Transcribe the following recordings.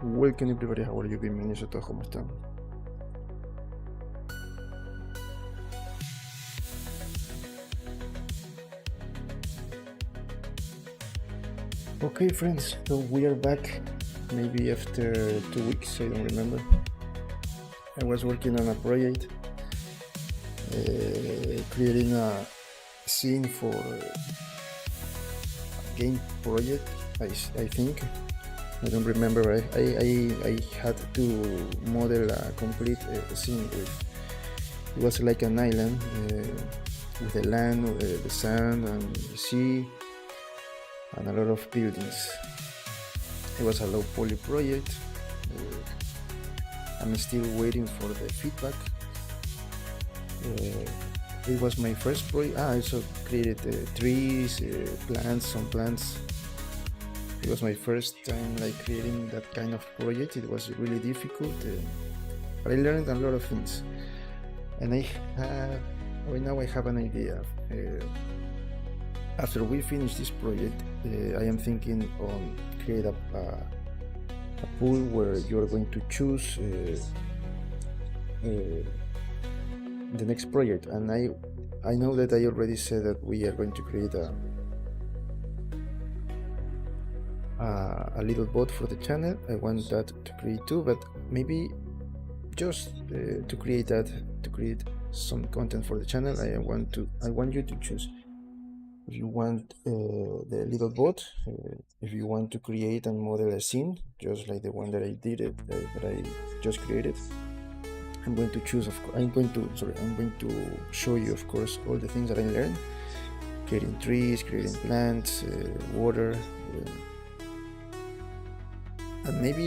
Welcome everybody, how are you? Bienvenidos a todos, ¿cómo están? Okay friends, so we are back, maybe after 2 weeks, I don't remember. I was working on a project, creating a scene for a game project, I think. I don't remember, but I had to model a complete scene with, it was like an island with the land, the sand and the sea and a lot of buildings. It was a low poly project. I'm still waiting for the feedback. It was my first project. I also created trees, plants, some plants. It was my first time like creating that kind of project. It was really difficult, but I learned a lot of things. And right now I have an idea. After we finish this project, I am thinking on create a pool where you are going to choose the next project. And I know that I already said that we are going to create a little bot for the channel. I want that to create too, but maybe just to create some content for the channel, I want you to choose. If you want the little bot, if you want to create and model a scene, just like the one that I just created, I'm going to choose. I'm going to show you, of course, all the things that I learned: creating trees, creating plants, water, and maybe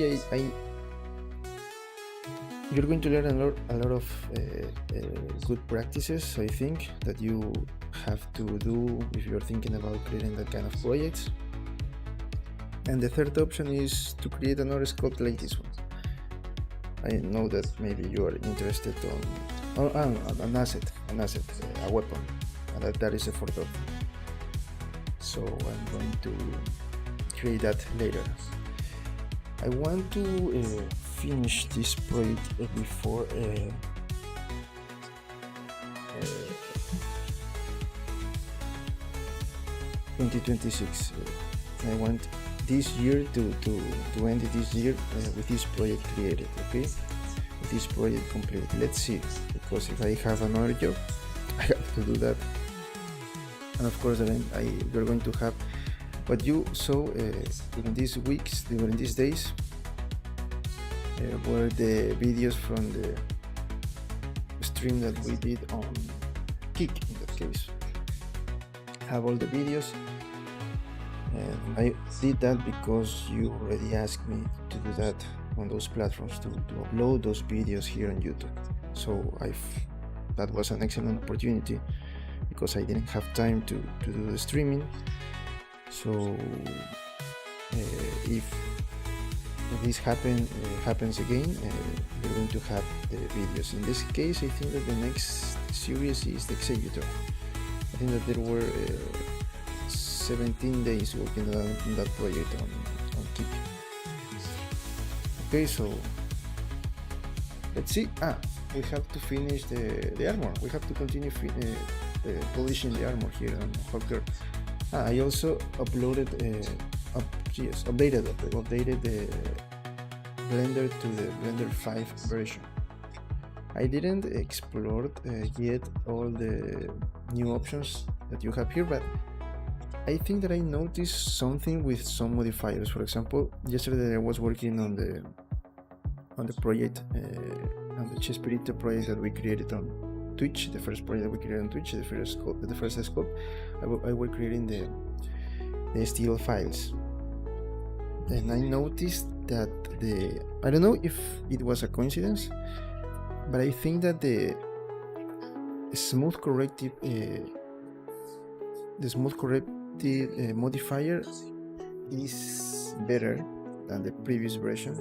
you're going to learn a lot of good practices, I think, that you have to do if you're thinking about creating that kind of projects. And the third option is to create another sculpt like this one. I know that maybe you are interested on an asset, a weapon, and that is the fourth option. So I'm going to create that later. I want to finish this project before 2026. I want this year to end this year with this project created, okay? With this project completed. Let's see, because if I have another job, I have to do that. And of course, you're going to have what you saw in these weeks, during these days, were the videos from the stream that we did on Kick, in that case. I have all the videos, and I did that because you already asked me to do that on those platforms, to upload those videos here on YouTube. So that was an excellent opportunity because I didn't have time to do the streaming. So if this happens again, we're going to have the videos. In this case, I think that the next series is the Executor. I think that there were 17 days working on that project on Keep. Okay, so let's see. We have to finish the armor. We have to continue polishing the armor here on Hawkgirl. I also updated the Blender to the Blender 5 version. I didn't explore yet all the new options that you have here, but I think that I noticed something with some modifiers. For example, yesterday I was working on the project, on the Chespirito project that we created on Twitch, the first project that we created on Twitch, the first scope. I was creating the STL files, and I noticed that I don't know if it was a coincidence, but I think that the smooth corrective modifier is better than the previous version.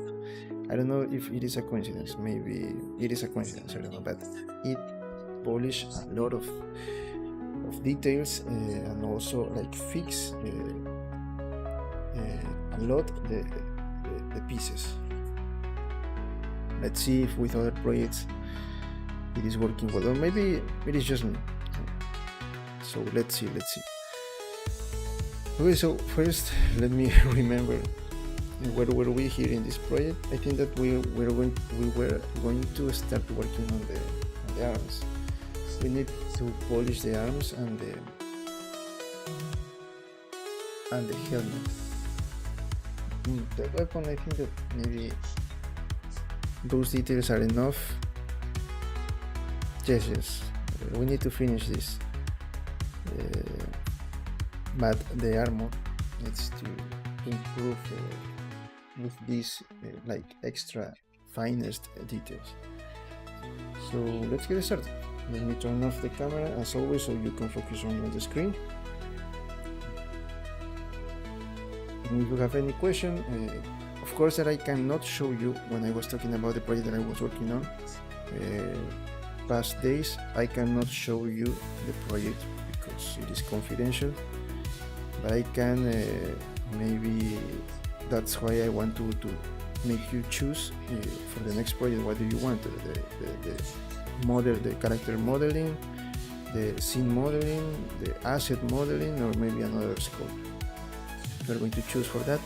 I don't know if it is a coincidence. Maybe it is a coincidence, I don't know, but it polished a lot of details and also like fix a lot the pieces. let's see if with other projects it is working well, or maybe it is just me. So let's see. Okay, so first let me remember where were we here in this project. I think that we were going to start working on the arms. We need to polish the arms and the helmet. The weapon, I think that maybe those details are enough. Yes, we need to finish this. But the armor needs to improve with these like extra finest details. So let's get started. Let me turn off the camera as always so you can focus on the screen. And if you have any question, of course that I cannot show you when I was talking about the project that I was working on past days, I cannot show you the project because it is confidential, but I can maybe that's why I want to make you choose for the next project what do you want, the model, the character modeling, the scene modeling, the asset modeling, or maybe another scope. We're going to choose for that,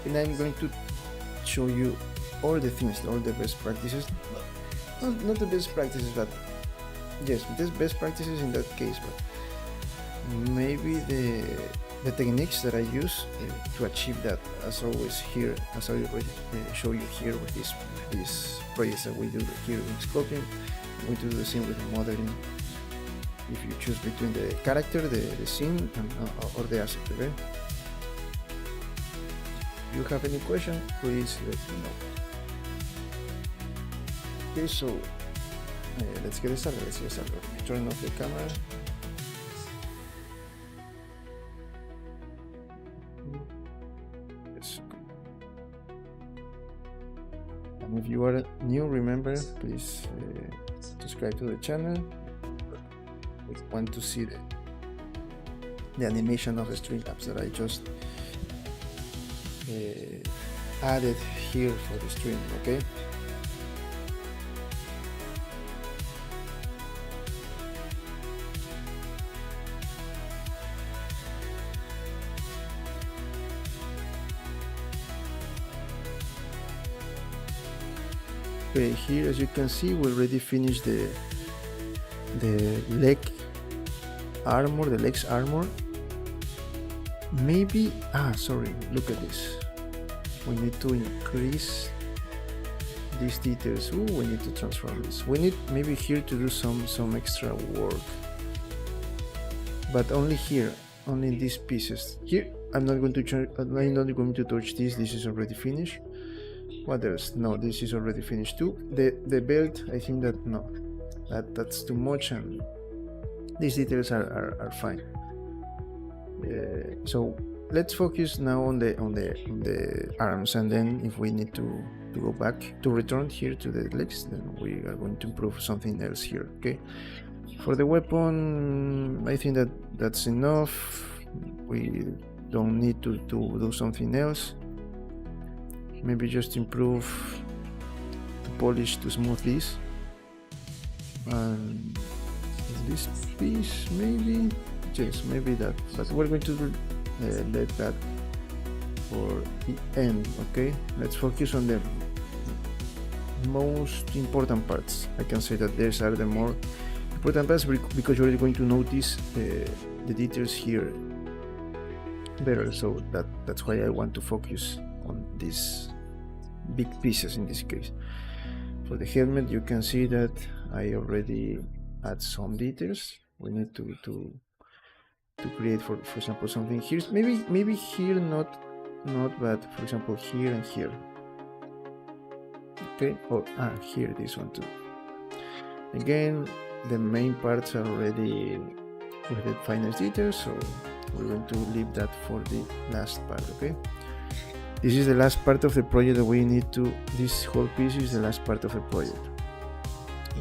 and I'm going to show you all the things, all the best practices, not the best practices, but yes, the best practices in that case, but maybe the techniques that I use to achieve that, as always here, as I already show you here with these projects that we do here in Sculpting. I'm going to do the same with the modeling. If you choose between the character, the scene, or the asset, okay? If you have any question, please let me know. Okay, so let's get started. Let me turn off the camera. Yes. And if you are new, remember, please subscribe to the channel. We want to see the animation of the Streamlabs that I just added here for the stream, okay? Okay, here as you can see we already finished the leg armor, the legs armor. Maybe sorry, look at this, we need to increase these details. We need to transform this. We need maybe here to do some extra work, but only here, only in these pieces. Here I'm not going to touch this. This is already finished. What else? No, this is already finished too. The belt, I think that no, that's too much, and these details are fine. So let's focus now on the arms, and then if we need to go back to return here to the legs, then we are going to improve something else here. Okay, for the weapon, I think that's enough. We don't need to do something else. Maybe just improve to polish, to smooth this, and this piece maybe, yes, maybe that, but we're going to let that for the end. Okay, let's focus on the most important parts. I can say that these are the more important parts because you're going to notice the details here better, so that's why I want to focus on these big pieces in this case. For the helmet, you can see that I already add some details. We need to create, for example, something here. Maybe here not, but for example here and here. Okay, or here, this one too. Again, the main parts are already with the finest details, so we're going to leave that for the last part. Okay, this is the last part of the project that we need to, this whole piece is the last part of the project.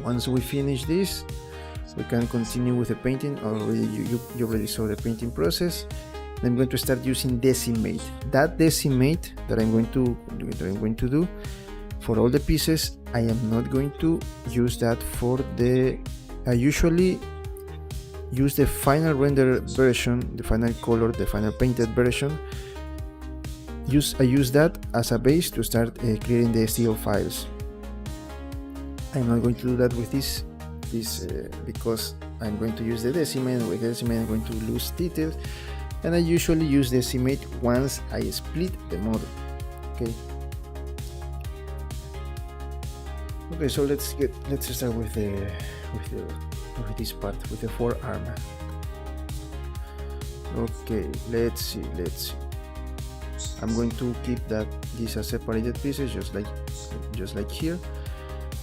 Once we finish this, we can continue with the painting. Already you already saw the painting process. I'm going to start using decimate. That decimate that I'm going to do for all the pieces. I am not going to use that for the, I usually use the final render version, the final color, the final painted version. I use that as a base to start creating the STL files. I'm not going to do that with this because I'm going to use the decimate. With the decimate I'm going to lose details, and I usually use the decimate once I split the model. Okay, so let's start with this part, with the forearm. Okay, let's see. I'm going to keep these as separated pieces, just like here.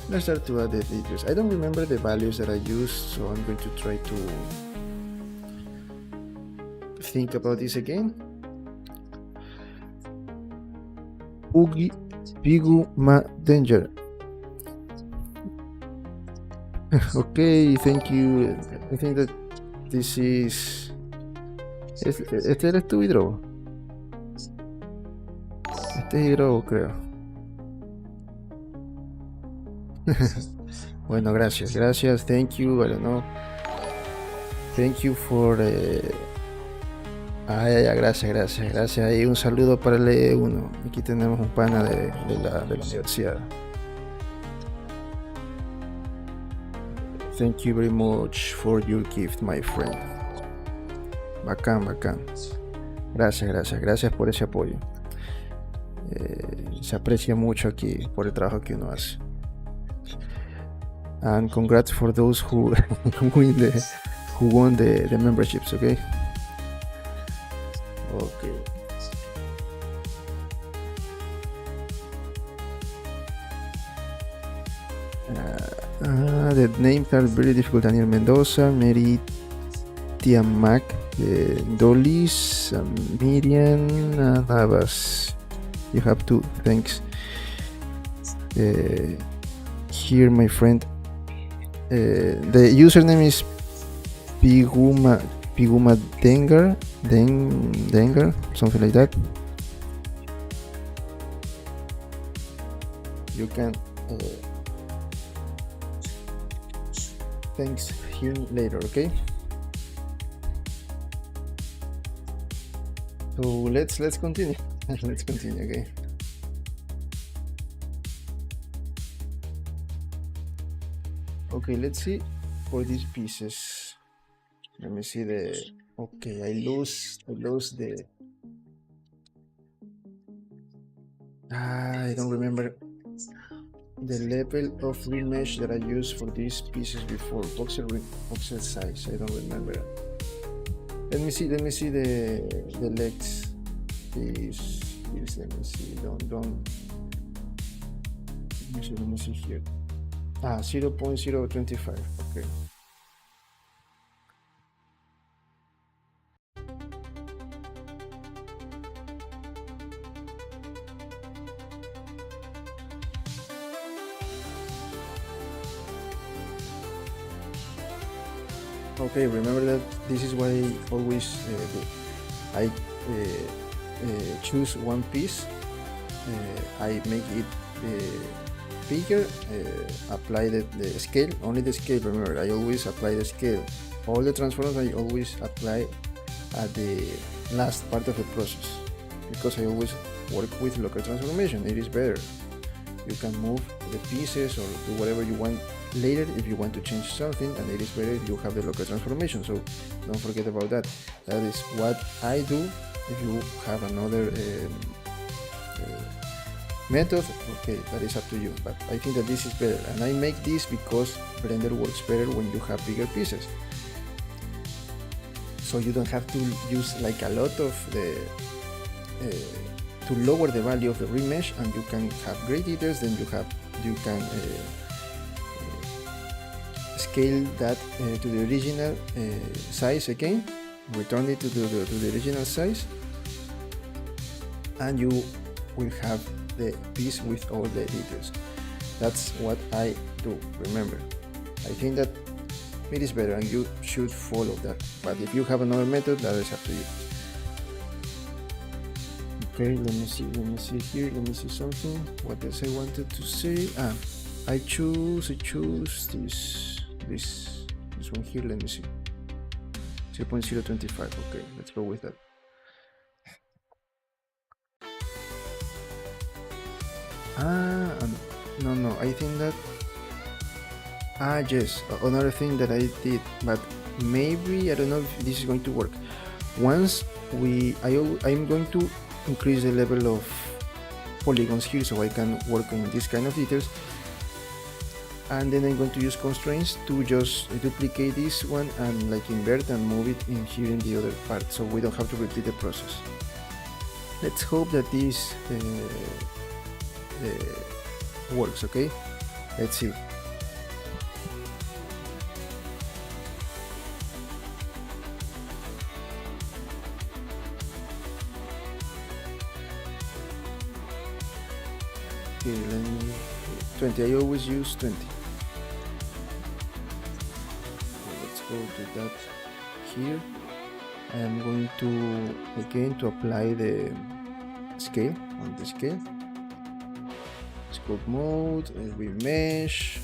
Let's start to add the details. I don't remember the values that I used, so I'm going to try to think about this again. Piguma danger. Okay, thank you. I think that this is... Este eres tú, Hidro. Este es Hidro, creo. Bueno, gracias. Thank you. I don't know. Thank you for... gracias. Y un saludo para el E1. Aquí tenemos un pana de la universidad. Thank you very much for your gift, my friend. Bacán. Gracias por ese apoyo. Se aprecia mucho aquí por el trabajo que uno hace. And congrats for those who won the memberships, okay? Okay. The names are very difficult. Daniel Mendoza, Mary Tiamak, Dolis, Miriam Navas. You have to, thanks. Here, my friend. The username is Piguma Dengar, something like that. You can thanks him later, okay? So let's continue. Let's continue, okay? Okay, let's see for these pieces. Let me see the... Okay, I lose the... I don't remember the level of remesh that I used for these pieces before. Voxel size, I don't remember. Let me see the legs. Please, let me see. Don't. Let me see here. 0.025. Okay. Okay, remember that this is what I always do. I choose one piece, I make it bigger, apply the scale, only the scale. Remember, I always apply the scale. All the transforms I always apply at the last part of the process, because I always work with local transformation. It is better. You can move the pieces or do whatever you want later if you want to change something, and it is better if you have the local transformation. So don't forget about that. That is what I do. If you have another method, okay, that is up to you, but I think that this is better, and I make this because Blender works better when you have bigger pieces, so you don't have to use like a lot of the to lower the value of the remesh, and you can have great details. Then you can scale that to the original size again, return it to the original size, and you will have the piece with all the details. That's what I do. Remember, I think that it is better and you should follow that, but if you have another method, that is up to you. Okay, let me see here, let me see something. What else I wanted to say? I choose this one here, let me see. 0.025, okay, let's go with that. No, I think that yes, another thing that I did, but maybe I don't know if this is going to work. Once I'm going to increase the level of polygons here so I can work on this kind of details, and then I'm going to use constraints to just duplicate this one and like invert and move it in here in the other part, so we don't have to repeat the process. Let's hope that this works. Okay, let's see. Okay, let me 20. I always use 20. Okay, let's go to that here. I am going to again to apply the scale on the scale. Scope mode, remesh.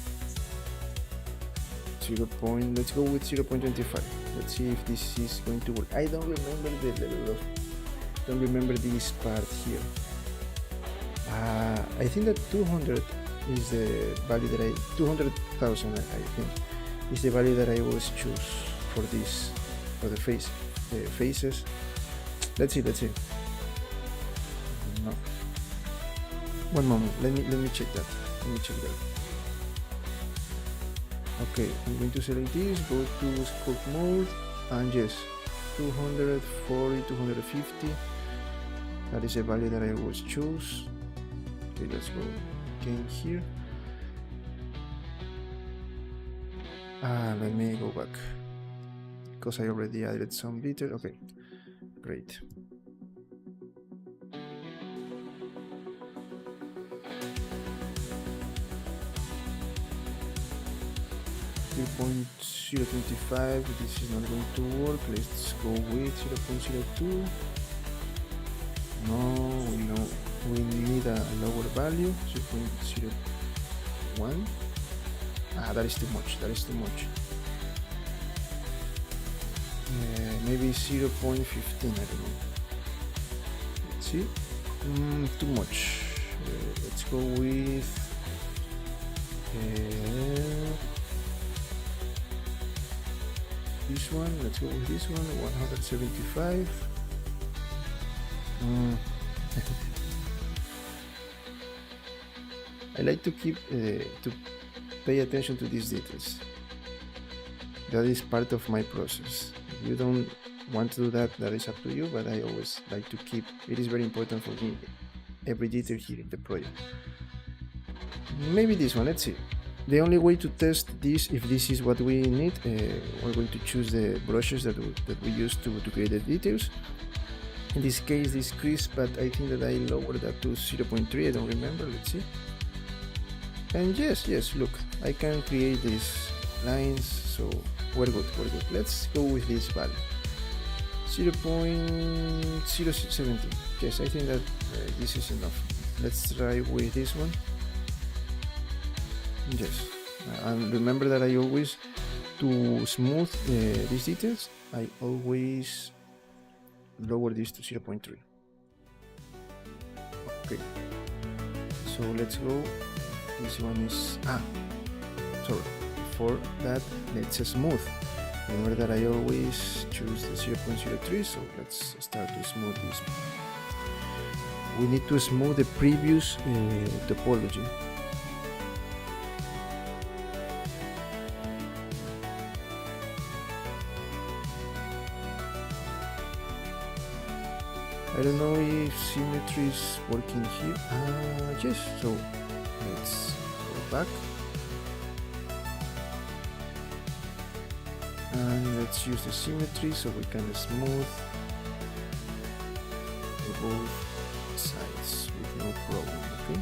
Let's go with 0.25. Let's see if this is going to work. I don't remember the level of. Don't remember this part here. I think that 200 is the value that 200,000 I think is the value that I always choose for this, for the faces. Let's see. No. One moment. Let me check that. Okay, I'm going to select this. Go to scope mode, and yes, 240, 250. That is a value that I always choose. Okay, let's go again here. Let me go back because I already added some detail. Okay, great. .025. This is not going to work. Let's go with 0.02. No, we need a lower value, 0.01. That is too much. Maybe 0.15. I don't know. Let's see. Too much. Let's go with this one. Let's go with this one. 175. I like to keep to pay attention to these details. That is part of my process. If you don't want to do that, that is up to you, but I always like to keep, it is very important for me, every detail here in the project. Maybe this one, let's see. The only way to test this, if this is what we need, we're going to choose the brushes that we use to create the details. In this case, this crease, but I think that I lowered that to 0.3, I don't remember, let's see. And yes, look, I can create these lines, so we're good. Let's go with this value, 0.017. Yes, I think that this is enough. Let's try with this one. Yes, and remember that I always, to smooth these details, I always lower this to 0.3. Okay, so let's go. This one is sorry, before that let's smooth. Remember that I always choose the 0.03, so let's start to smooth this. We need to smooth the previous topology. I don't know if symmetry is working here. Yes, so let's go back and let's use the symmetry so we can smooth both sides with no problem. Okay.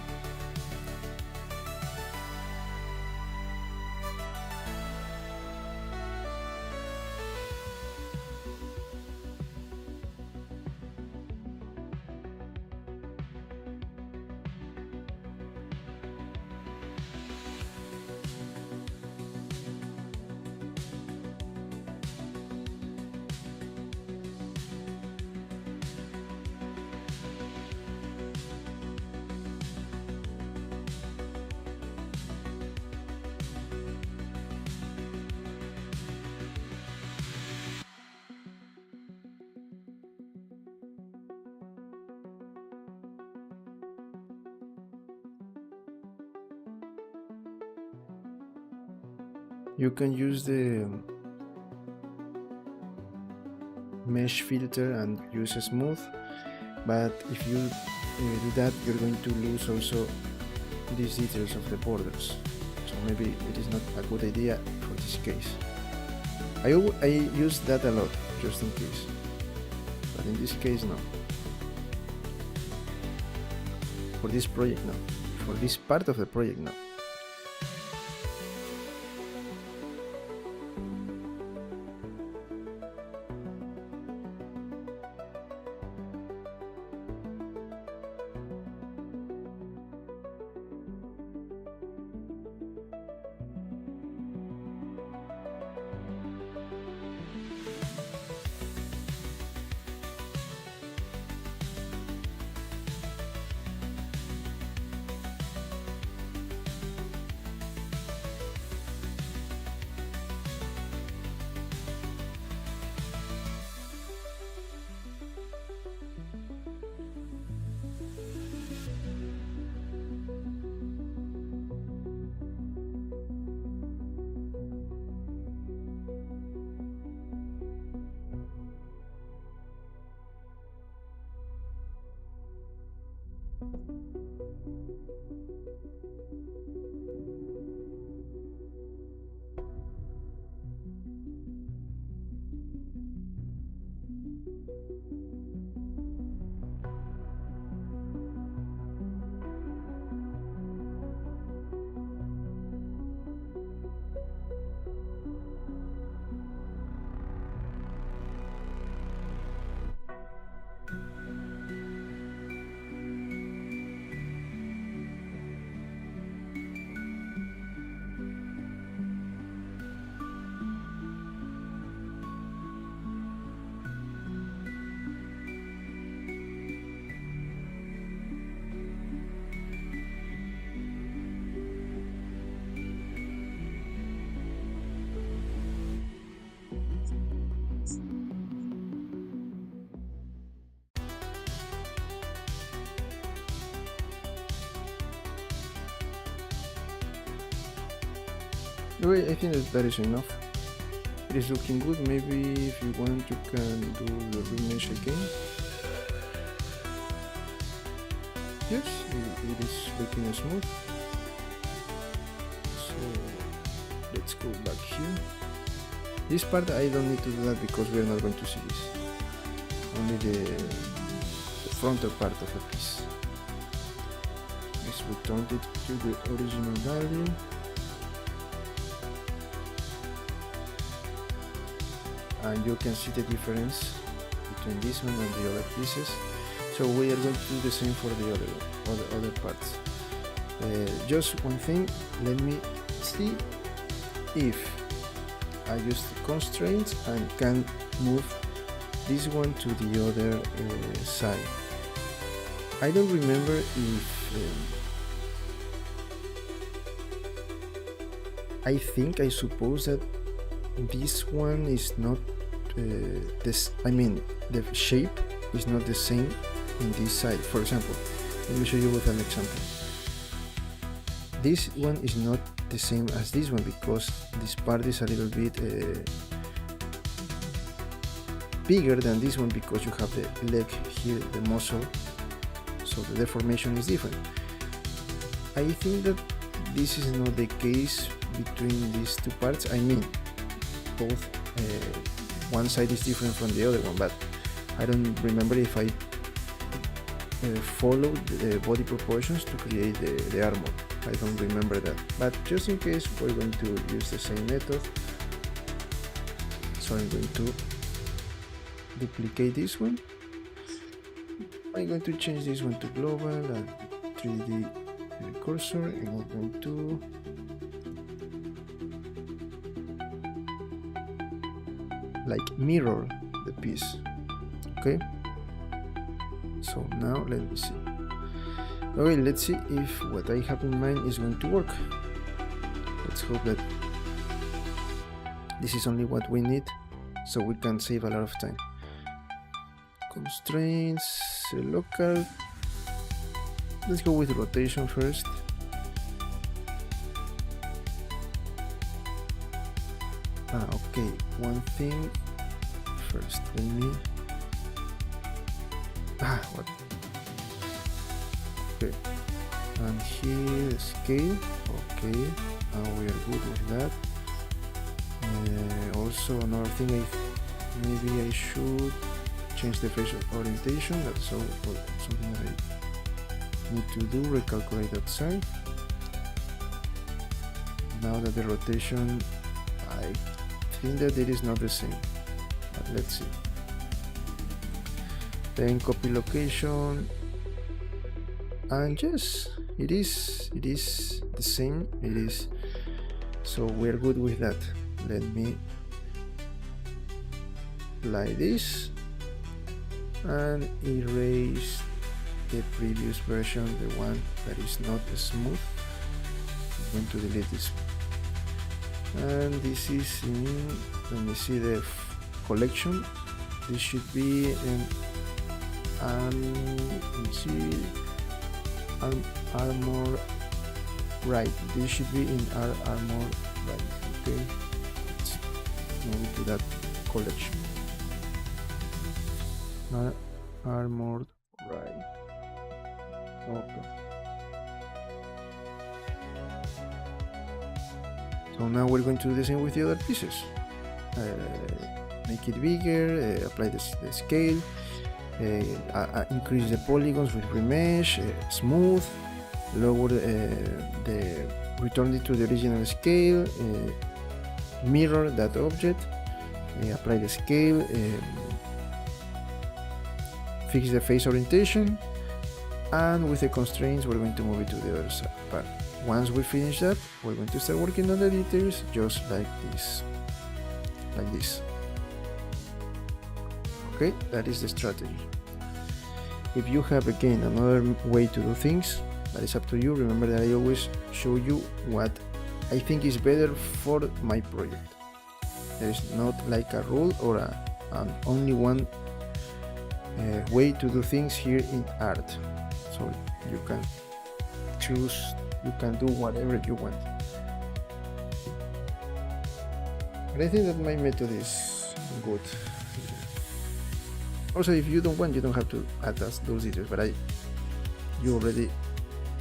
You can use the mesh filter and use a smooth, but if you do that, you're going to lose also these details of the borders, so maybe it is not a good idea for this case. I use that a lot just in case, but in this case no. For this project no. For this part of the project no. Anyway, I think that is enough. It is looking good. Maybe if you want, you can do the remesh again. Yes, it is looking smooth. So let's go back here. This part I don't need to do that because we are not going to see this. Only the frontal part of the piece. Let's return it to the original value. And you can see the difference between this one and the other pieces. So we are going to do the same for the other parts. Just one thing, let me see if I use the constraints and can move this one to the other side. I don't remember if I suppose that this one is not this. I mean, the shape is not the same in this side. For example, let me show you with an example. This one is not the same as this one because this part is a little bit bigger than this one because you have the leg here, the muscle, so the deformation is different. I think that this is not the case between these two parts. I mean, both one side is different from the other one, but I don't remember if I followed the body proportions to create the armor. I don't remember that, but just in case, we're going to use the same method. So I'm going to duplicate this one. I'm going to change this one to global and 3D cursor, and I'm going to like mirror the piece. Okay, so now let me see. Okay, let's see if what I have in mind is going to work. Let's hope that this is only what we need, so we can save a lot of time. Constraints, local. Let's go with rotation first. Okay, one thing first, let me what okay, and here the scale. Okay, now we are good with that. Also another thing, maybe I should change the face orientation. That's something that I need to do, recalculate that side. Now that the rotation, I think that it is not the same, but let's see. Then copy location, and yes, it is the same. It is, so we're good with that. Let me apply this and erase the previous version, the one that is not smooth. I'm going to delete this, and this is in, let me see the collection. This should be in armor right. This should be in our armor right. Okay, let's move to that collection. Armored right. Okay. So now we're going to do the same with the other pieces. Make it bigger, apply the scale, increase the polygons with remesh, smooth, lower the return it to the original scale, mirror that object, apply the scale, fix the face orientation, and with the constraints we're going to move it to the other side. But once we finish that, we're going to start working on the details just like this. Okay, that is the strategy. If you have again another way to do things, that is up to you. Remember that I always show you what I think is better for my project. There is not like a rule or an only one way to do things here in art. So you can choose, you can do whatever you want. But I think that my method is good. Also, if you don't want, you don't have to add those details, but you already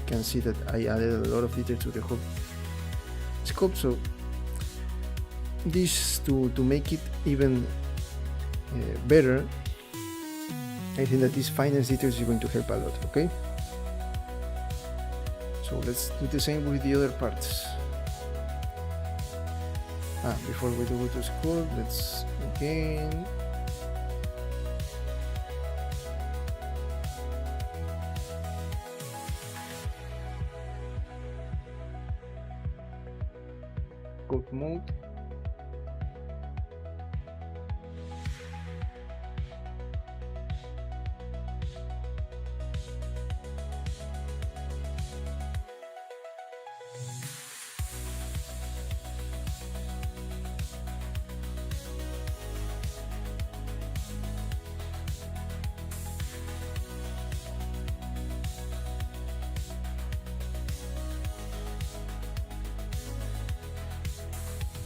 can see that I added a lot of detail to the whole sculpt. So this, to make it even better, I think that these finance details is going to help a lot. Okay, so let's do the same with the other parts. Before we go to sculpt, let's again sculpt mode.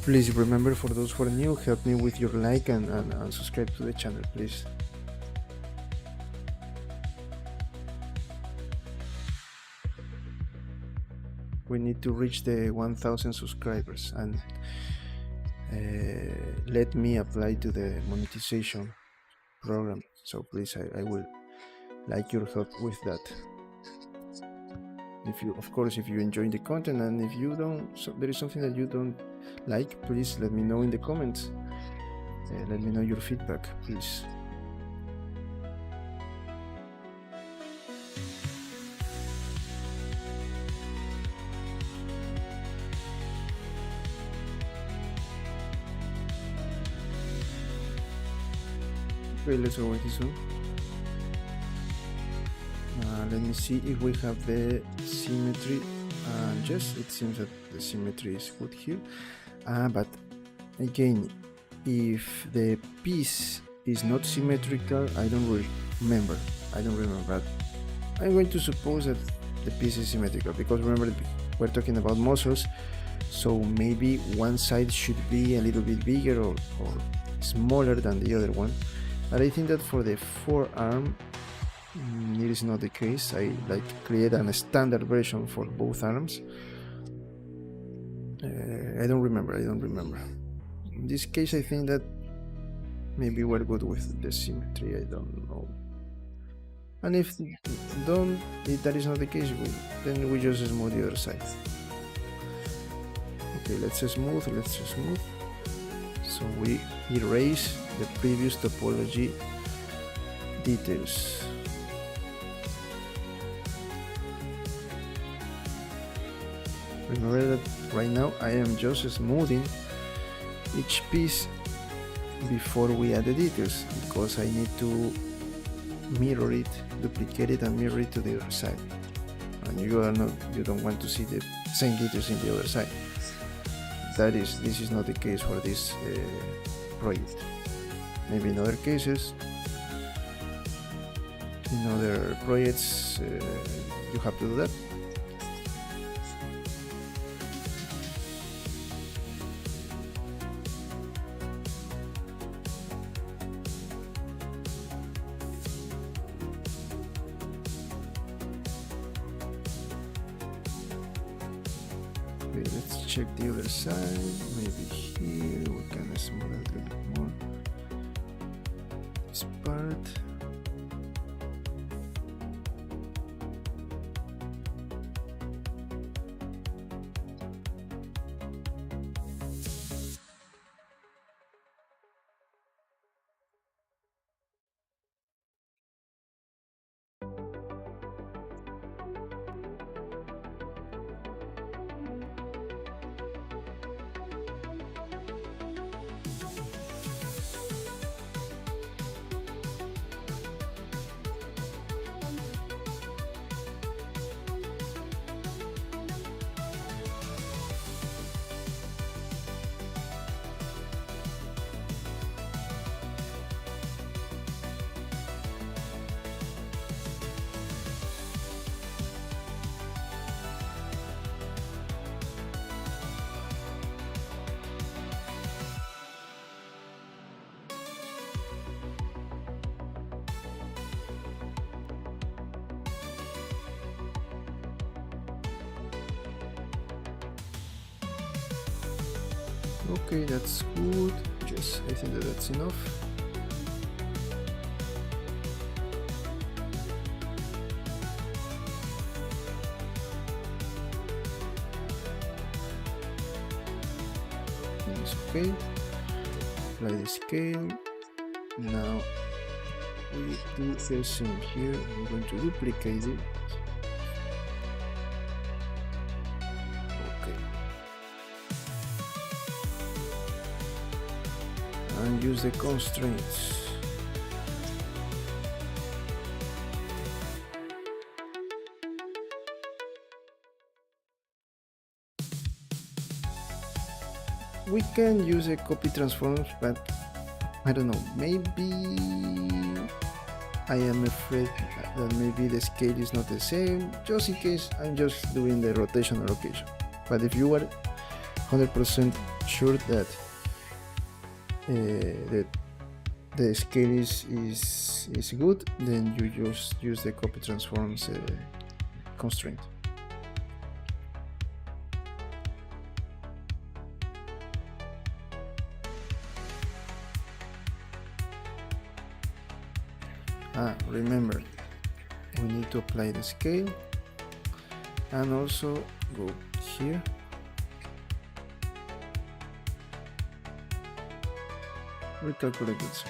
Please remember, for those who are new, help me with your like and subscribe to the channel, please. We need to reach the 1000 subscribers, and let me apply to the monetization program. So please, I will like your help with that. If you, of course, if you enjoy the content, and if you don't, so there is something that you don't like, please let me know in the comments. Let me know your feedback, please. Okay, let's go with this one. Let me see if we have the symmetry. Yes, it seems that the symmetry is good here. But again, if the piece is not symmetrical, I don't remember. But I'm going to suppose that the piece is symmetrical, because remember, we're talking about muscles, So maybe one side should be a little bit bigger or smaller than the other one. But I think that for the forearm, it is not the case. I like create a standard version for both arms. I don't remember. In this case, I think that maybe we're good with the symmetry. I don't know. And if that is not the case, then we just smooth the other side. Okay, let's smooth. So we erase the previous topology details. Remember that right now I am just smoothing each piece before we add the details, because I need to mirror it, duplicate it, and mirror it to the other side. And you don't want to see the same details in the other side. This is not the case for this project. Maybe in other cases, in other projects, you have to do that. Okay, let's check the other side. Maybe here we can smooth a little bit more this part. Okay, that's good. Yes, I think that's enough. It's okay. Apply the scale. Now we do the same here. I'm going to duplicate it. And use the constraints. We can use a copy transforms, but I don't know, maybe I am afraid that maybe the scale is not the same. Just in case, I'm just doing the rotation allocation. But if you are 100% sure that the scale is good, then you just use the copy transforms constraint. Remember, we need to apply the scale and also go here. Recalculate it.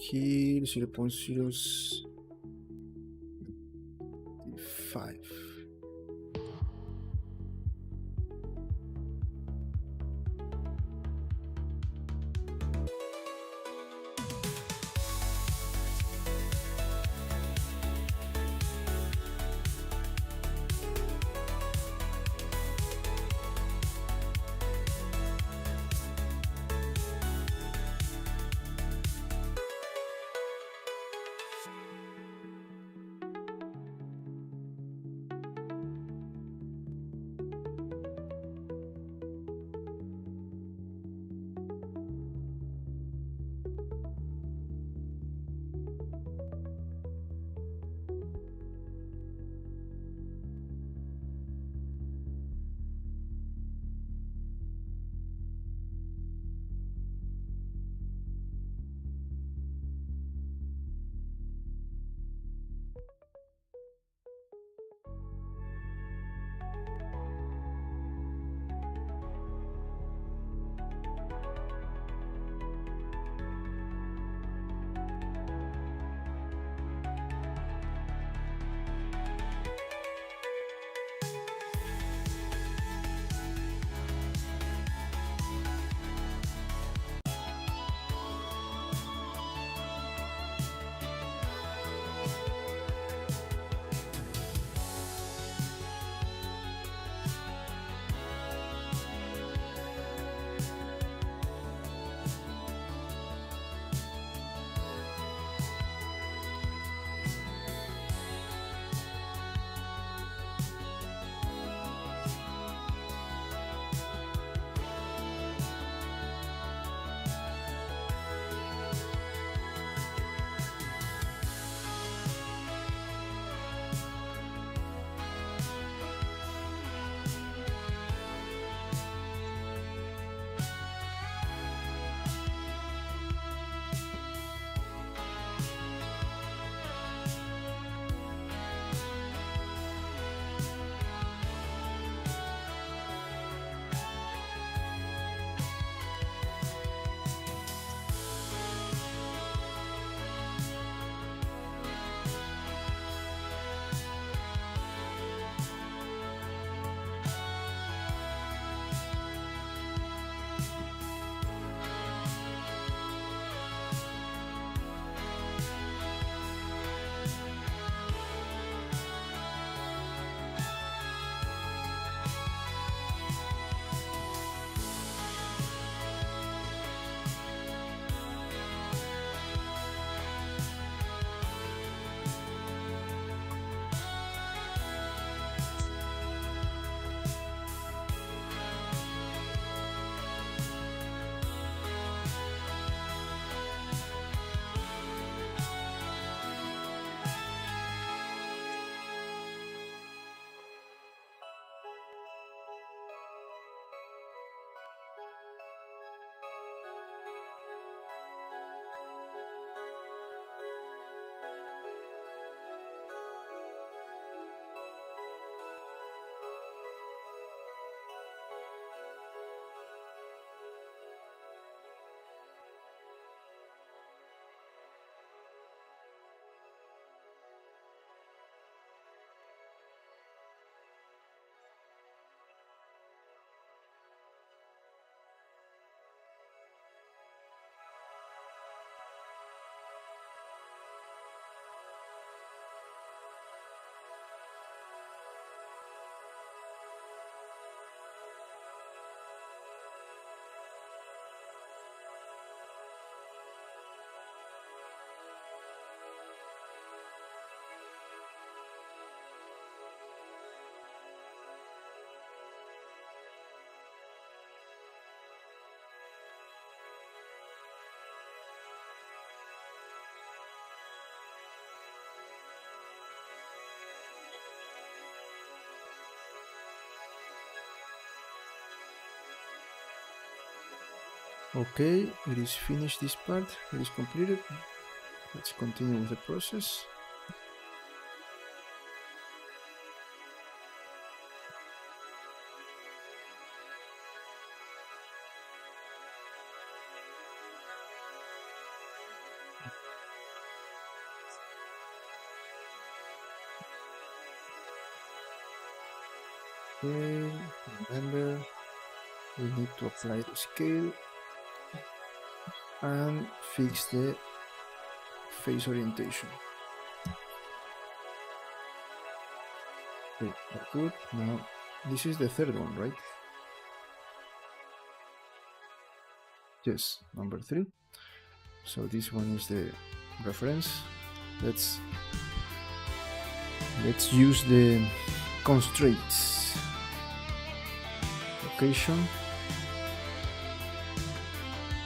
here 0.05. Okay, it is finished this part, it is completed. Let's continue with the process. Okay, remember we need to apply the scale and fix the face orientation. Okay, good. Now this is the third one, right? Yes, number 3. So this one is the reference. Let's use the constraints. Location.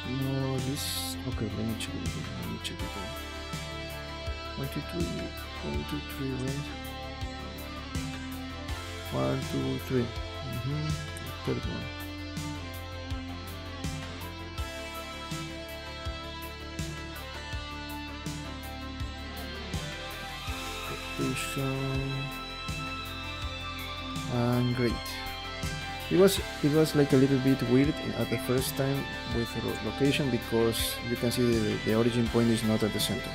No, this. Okay, let me check it again. 1, 2, 3. 1, 2, 3, right? 1, 2, 3. Third one. And great. It was like a little bit weird at the first time with location, because you can see the origin point is not at the center.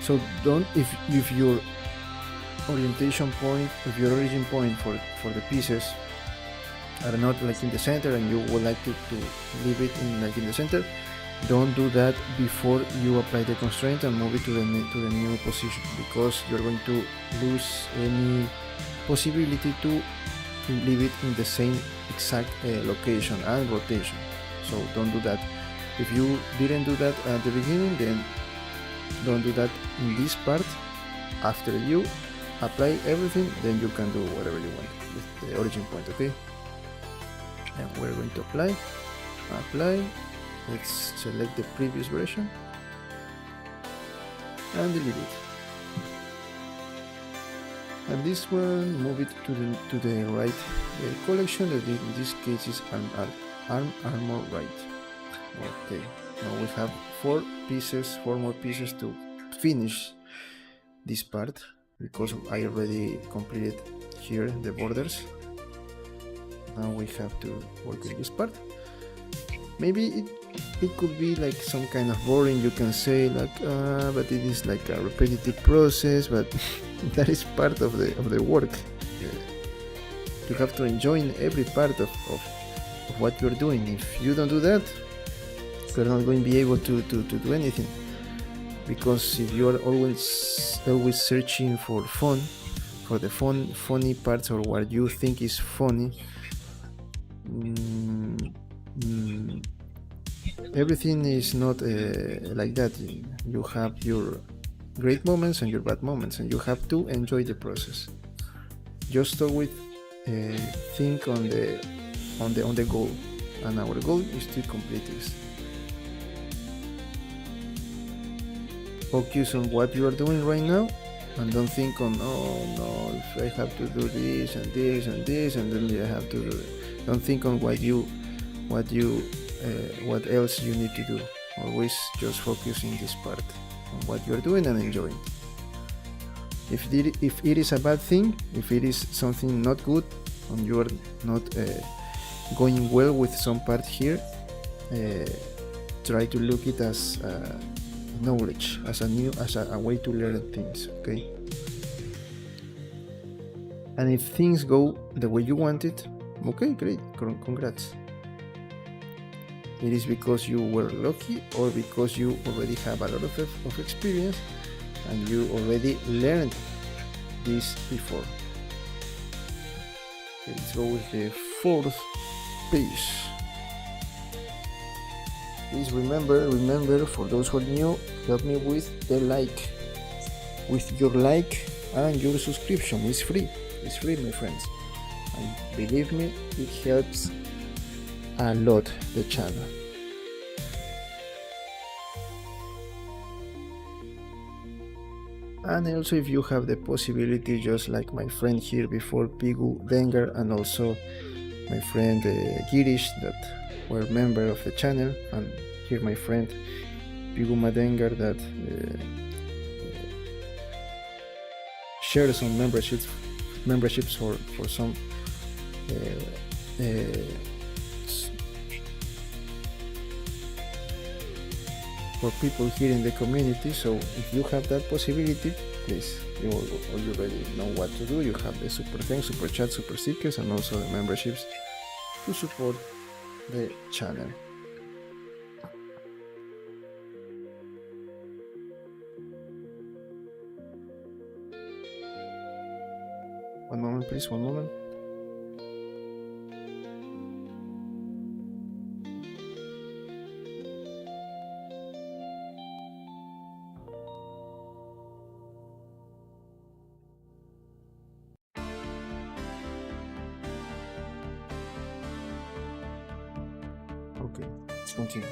So don't, if your orientation point, if your origin point for the pieces are not like in the center and you would like to leave it in the center, don't do that before you apply the constraint and move it to the new position, because you're going to lose any possibility to leave it in the same exact location and rotation. So don't do that. If you didn't do that at the beginning, then don't do that in this part. After you apply everything, then you can do whatever you want with the origin point. Okay, and we're going to apply. Let's select the previous version and delete it. And this one, move it to the right collection, that in this case is arm armor right. Okay, now we have 4 more pieces to finish this part, because I already completed here the borders. Now we have to work with this part. Maybe it could be like some kind of boring, you can say, like but it is like a repetitive process, but that is part of the work. You have to enjoy every part of what you're doing. If you don't do that, you're not going to be able to do anything, because if you are always searching for the funny parts, or what you think is funny, everything is not like that. You have your great moments and your bad moments, and you have to enjoy the process. Just always think on the goal, and our goal is to complete this. Focus on what you are doing right now, and don't think on, oh no, if I have to do this and this and this, and then I have to do it. Don't think on what else you need to do. Always just focus in this part on what you're doing and enjoying. If it is a bad thing, if it is something not good, and you are not going well with some part here, try to look it as knowledge, as a way to learn things. Okay, and if things go the way you want it, okay, great, congrats. It is because you were lucky, or because you already have a lot of experience and you already learned this before. Okay, let's go with the 4th page. Please remember, for those who are new, help me with the like. With your like and your subscription. It's free, my friends. And believe me, it helps a lot the channel. And also, if you have the possibility, just like my friend here before, Pigu Dengar, and also my friend Girish, that were member of the channel, and here my friend Pigu Madengar, that share some memberships for some for people here in the community. So if you have that possibility, please, you already know what to do. You have the super thanks, super chat, super stickers, and also the memberships to support the channel. One moment, please, one moment. Okay, let's continue.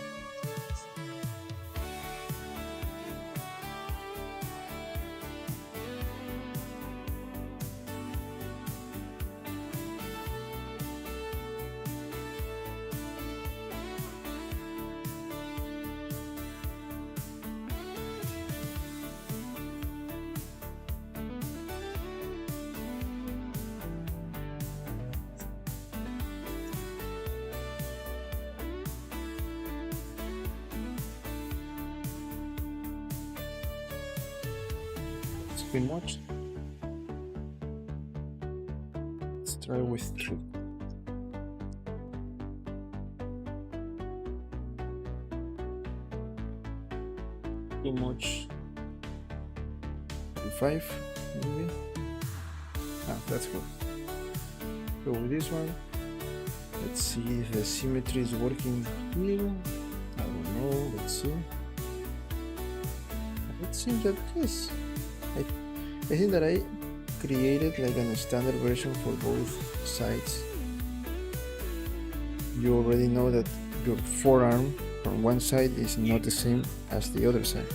Been watched. Let's try with 3. Too much. 5 maybe. That's good. So with this one, let's see if the symmetry is working here. I don't know. Let's see. It seems that yes. I think that I created like a standard version for both sides. You already know that your forearm from one side is not the same as the other side.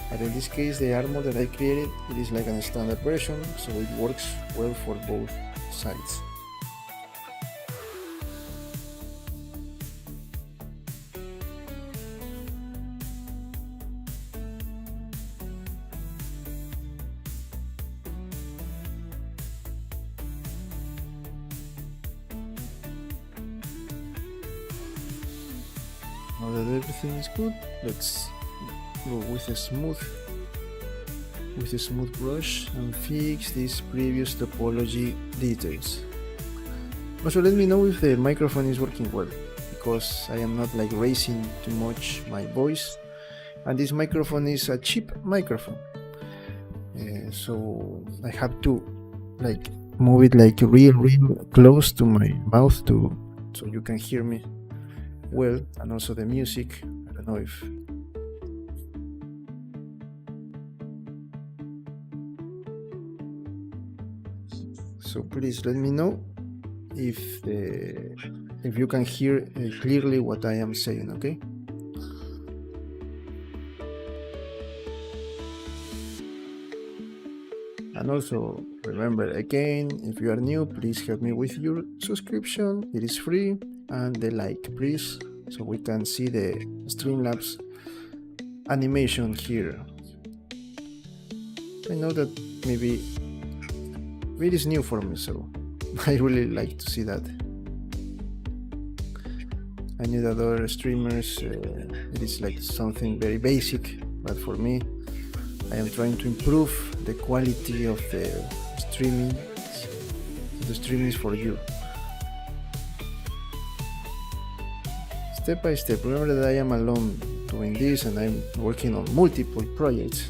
But in this case, the armor that I created, it is like a standard version, so it works well for both sides. Now that everything is good, let's go with a smooth brush and fix these previous topology details. Also, let me know if the microphone is working well, because I am not like raising too much my voice, and this microphone is a cheap microphone, so I have to like move it like real close to my mouth so you can hear me well, and also the music. I don't know if so. Please let me know if you can hear clearly what I am saying. Okay. And also remember again, if you are new, please help me with your subscription. It is free. And the like, please, so we can see the Streamlabs animation here. I know that maybe it is new for me, so I really like to see that. I knew that other streamers, it is like something very basic, but for me, I am trying to improve the quality of the streaming. The streaming is for you. Step by step. Remember that I am alone doing this, and I'm working on multiple projects,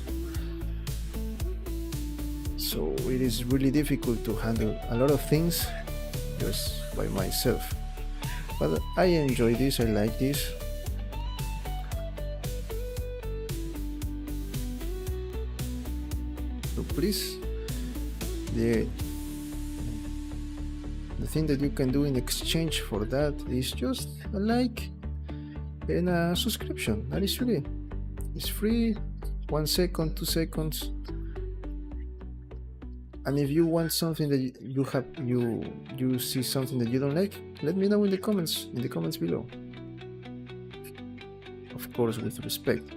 so it is really difficult to handle a lot of things just by myself. But I enjoy this, I like this. So please, the thing that you can do in exchange for that is just a like and a subscription. That is free. It's free. 1 second, 2 seconds. And if you want something that you see something that you don't like, let me know in the comments below. Of course, with respect.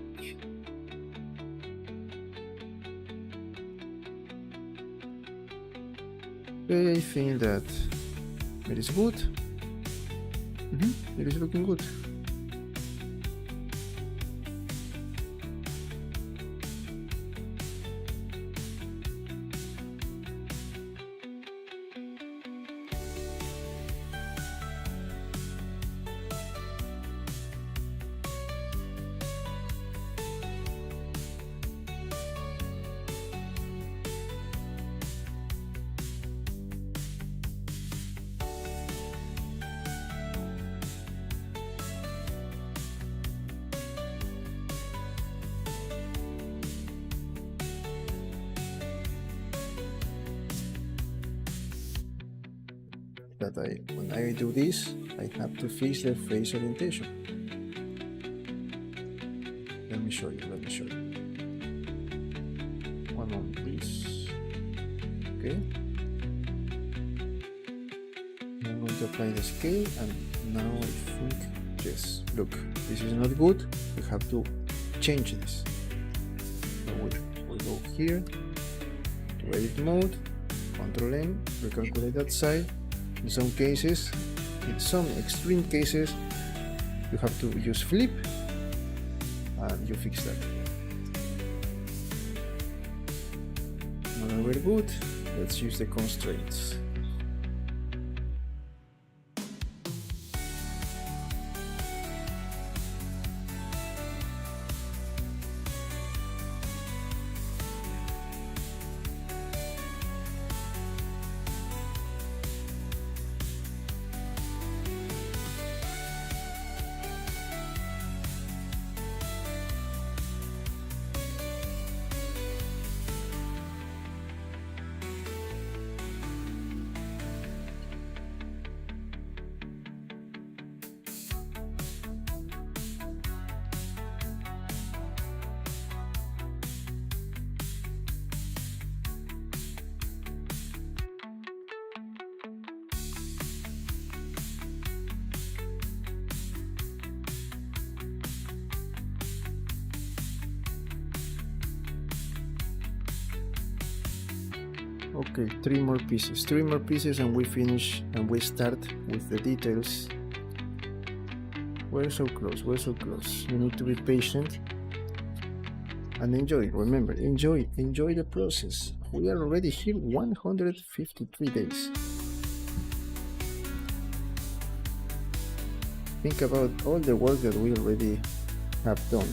Okay, I think that it is good. It is looking good. that when I do this, I have to fix the face orientation. Let me show you. One moment, please. Okay. I'm going to apply the scale, and now I think, yes, look, this is not good. We have to change this. So we'll go here to edit mode, Control M, recalculate that side. In some cases, in some extreme cases, you have to use flip, and you fix that. Now we're good. Let's use the constraints. Okay, three more pieces and we finish, and we start with the details. We're so close. You need to be patient and enjoy. Remember, enjoy the process. We are already here 153 days. Think about all the work that we already have done.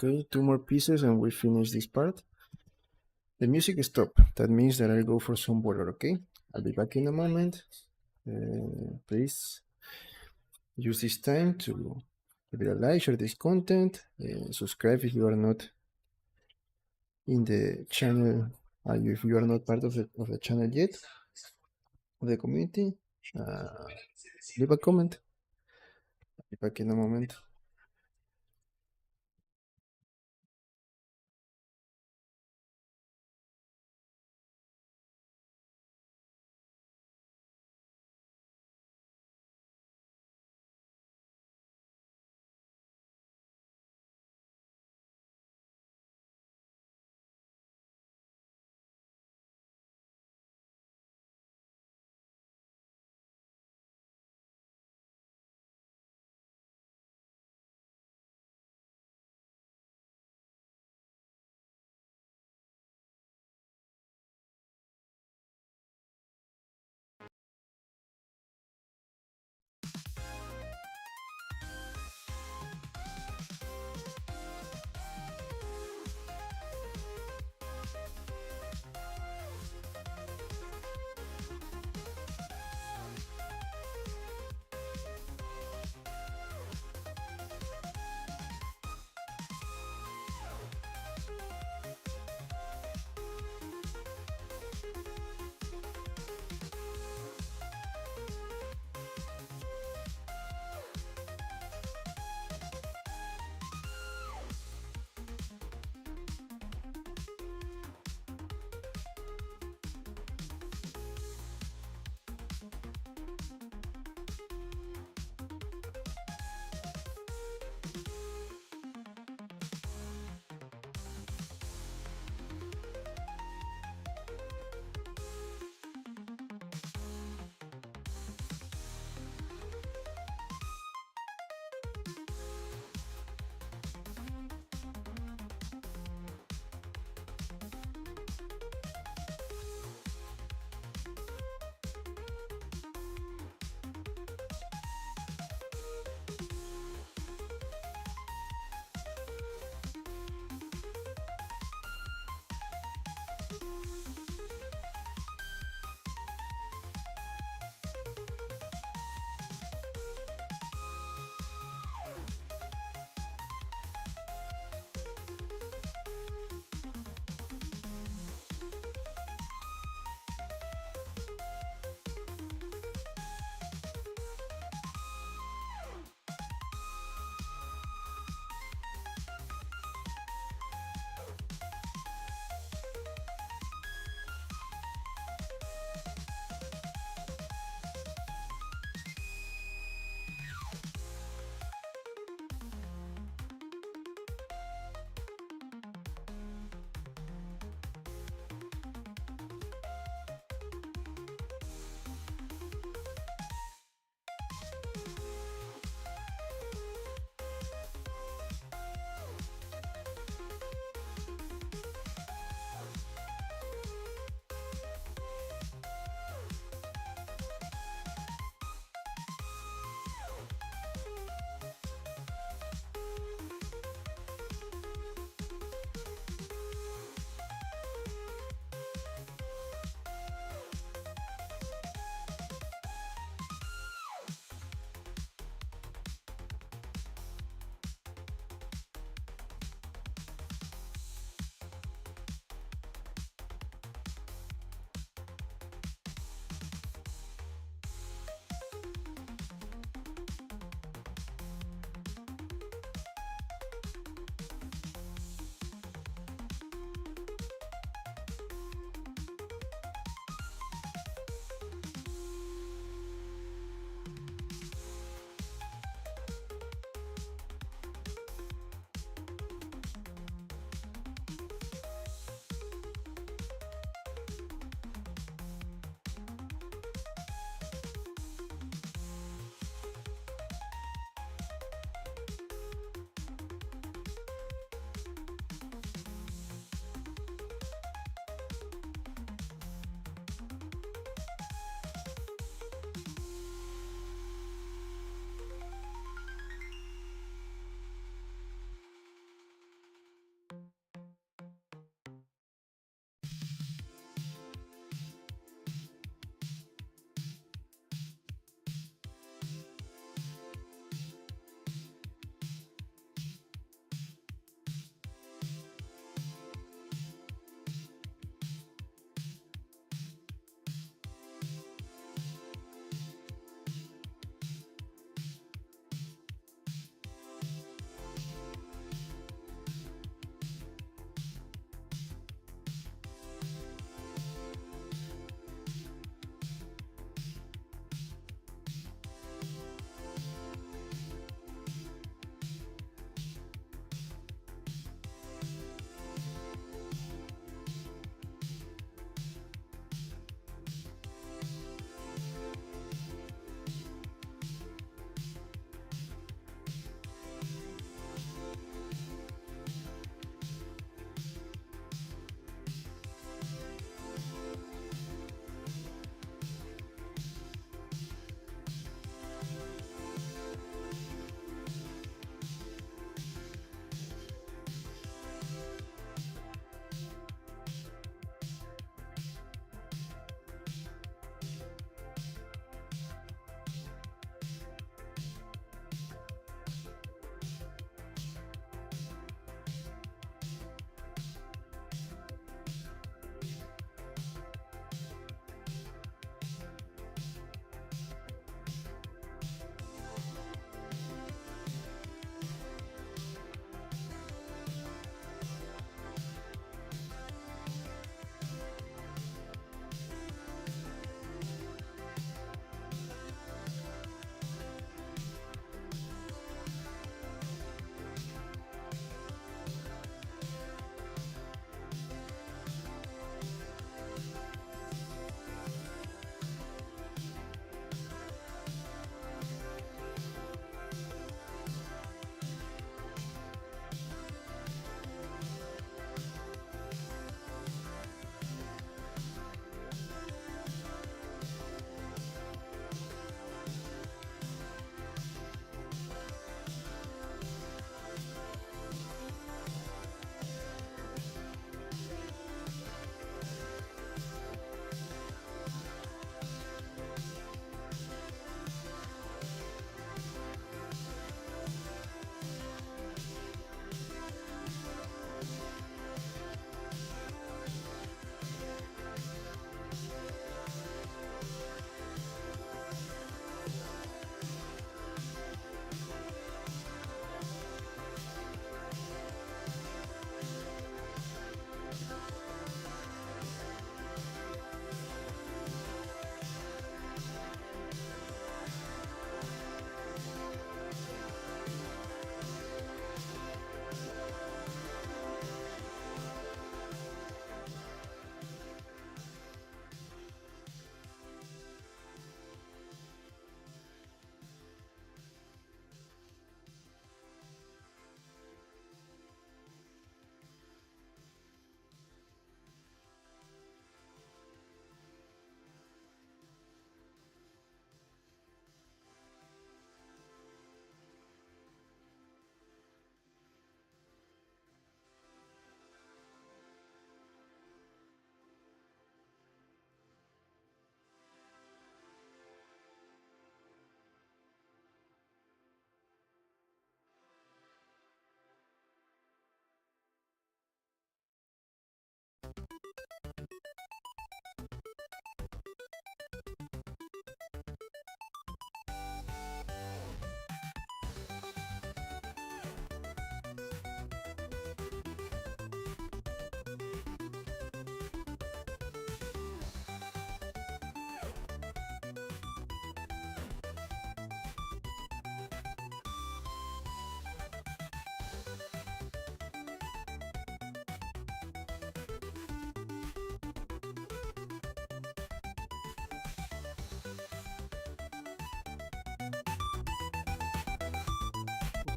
Okay, two more pieces and we finish this part. The music stop. That means that I'll go for some water, okay? I'll be back in a moment. Please use this time to give it a like, share this content, subscribe if you are not in the channel, if you are not part of the channel yet, of the community. Uh, Leave a comment. I'll be back in a moment.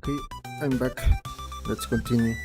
Okay, I'm back. Let's continue.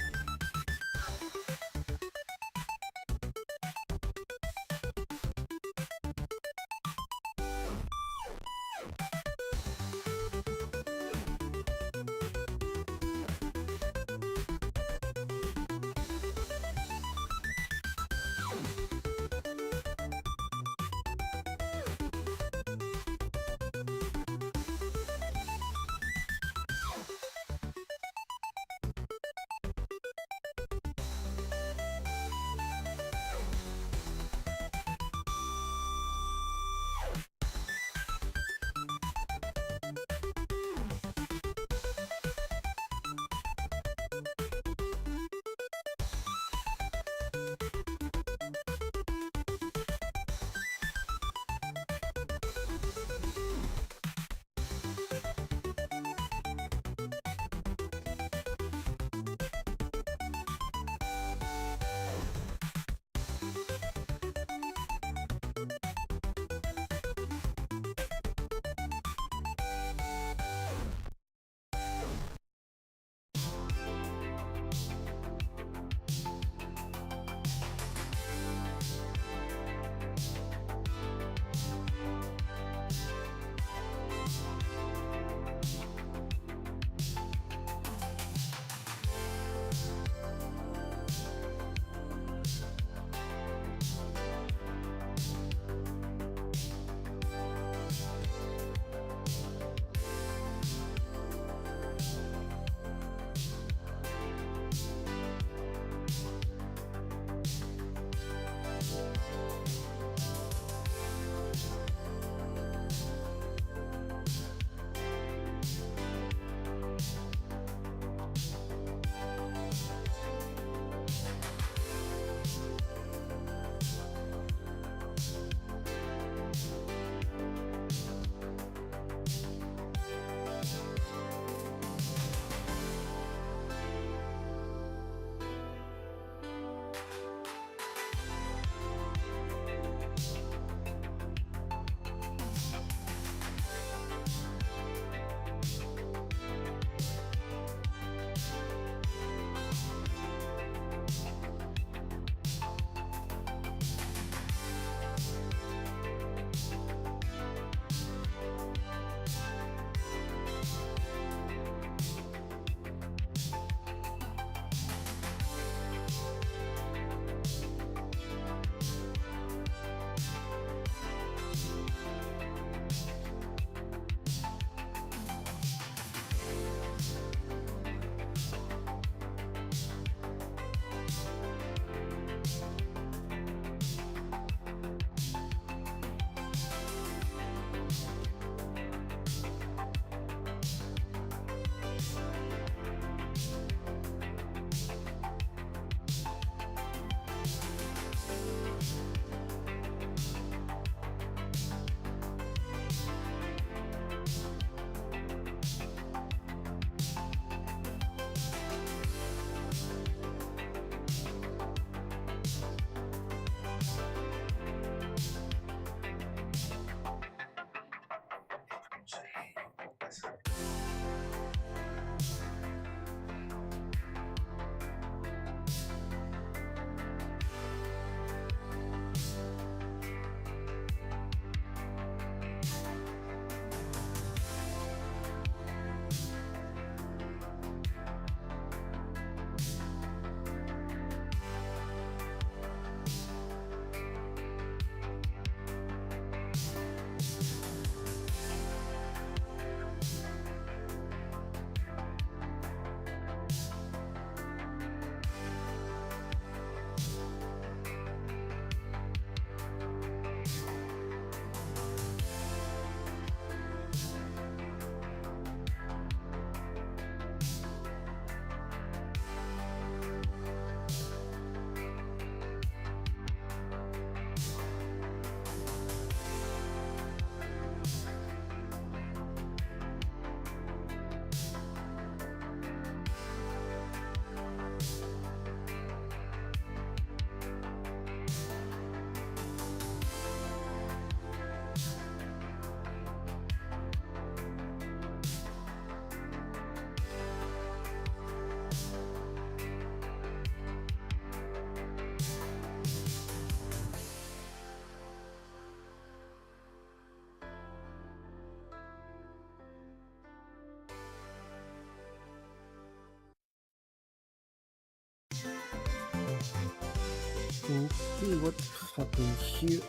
Okay, what happened here?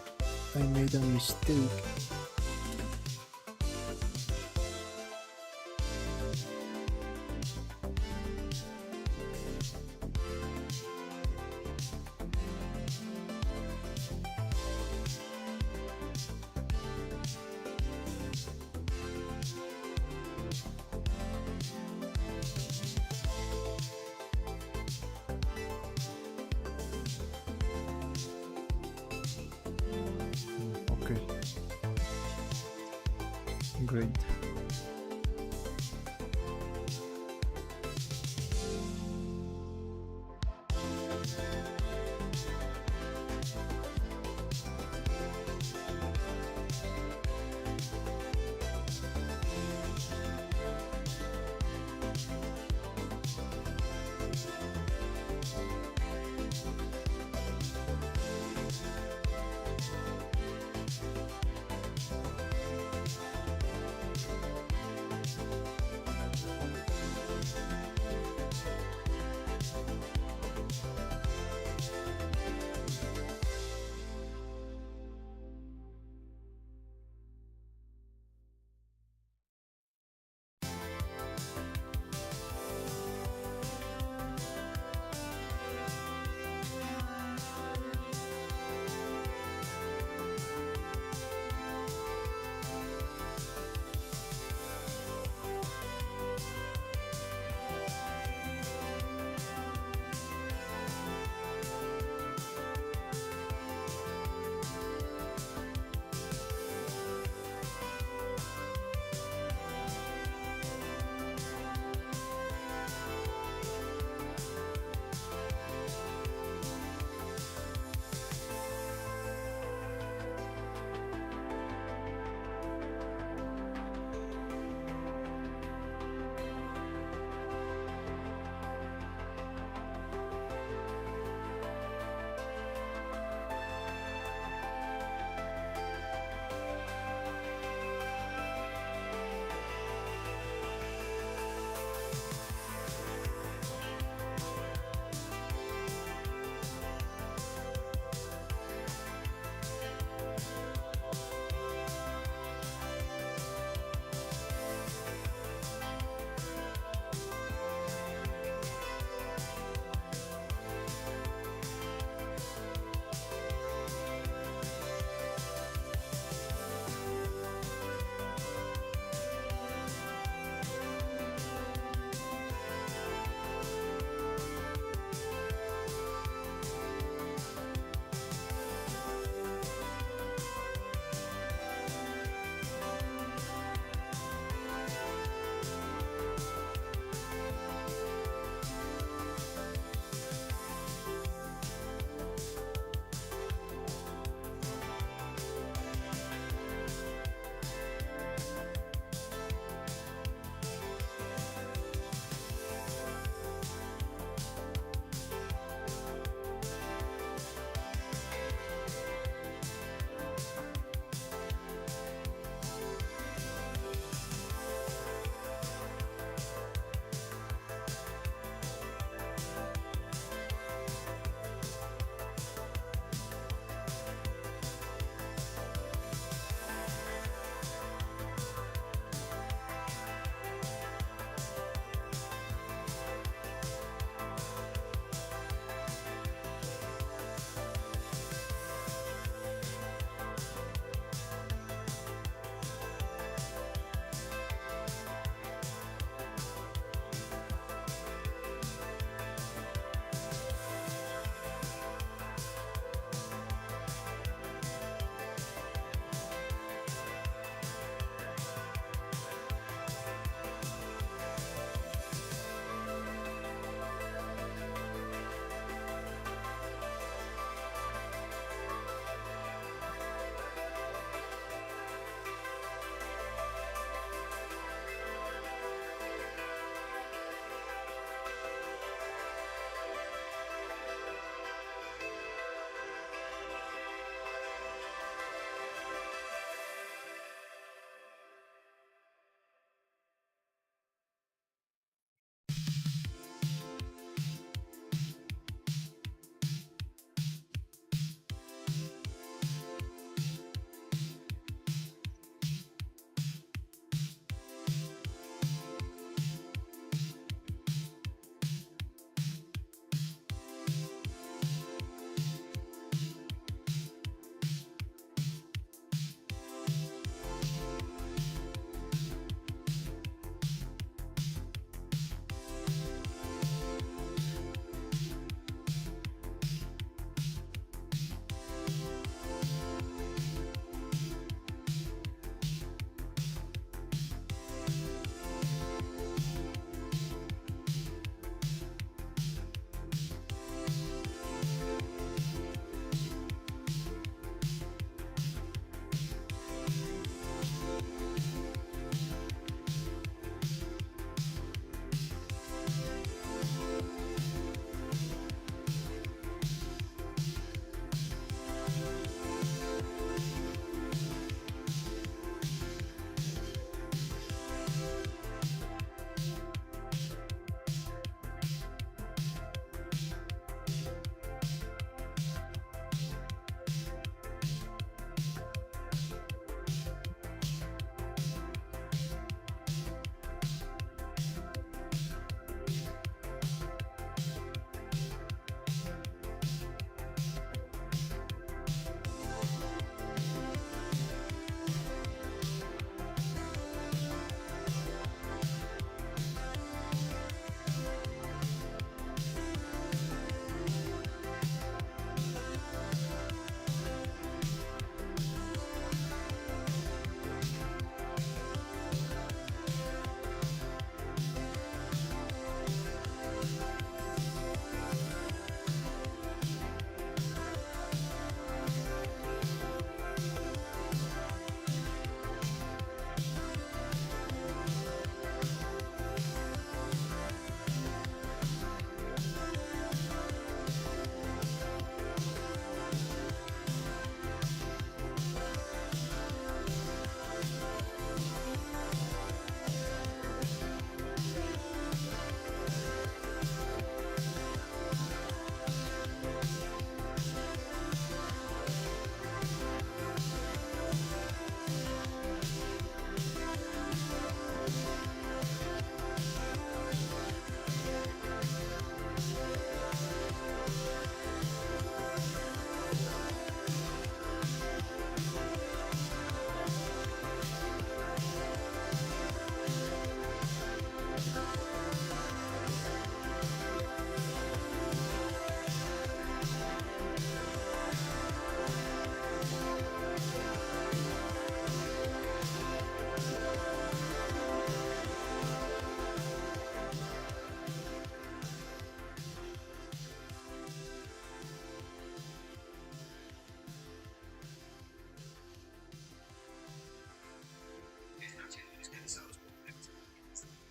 I made a mistake. Okay, great.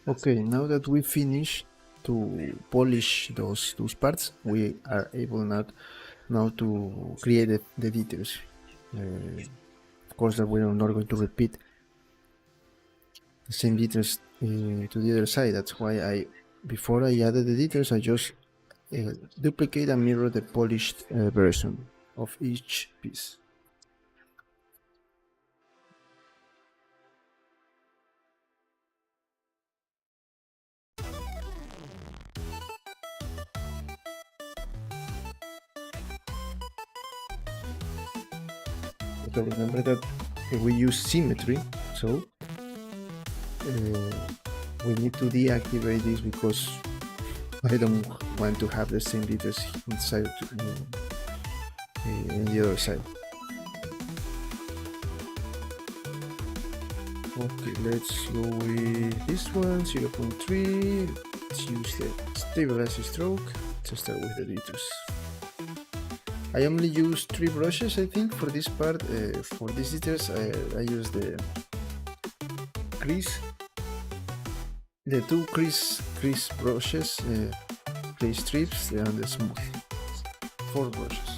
Okay, now that we finished to polish those parts, we are able now to create the details. Of course, that we are not going to repeat the same details to the other side. That's why before I added the details, I just duplicate and mirror the polished version of each piece. So remember that we use symmetry, so we need to deactivate this because I don't want to have the same details inside in the other side. Okay, let's go with this one, 0.3. Let's use the stabilizing stroke to start with the details. I only use 3 brushes, I think, for this part. For these details, I use the crease, the 2 crease brushes, crease strips, and the smooth 4 brushes.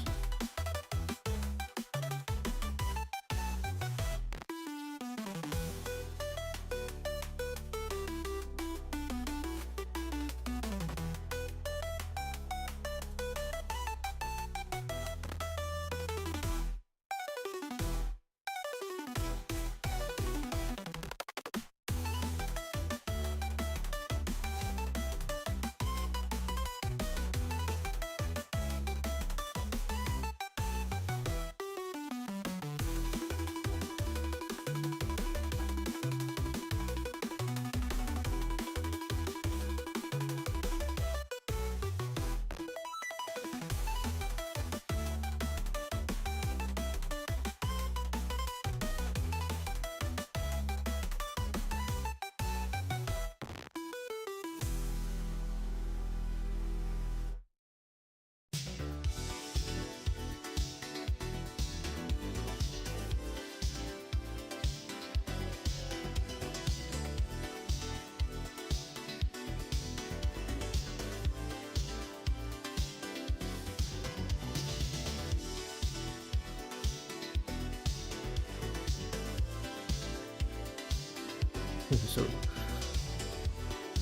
So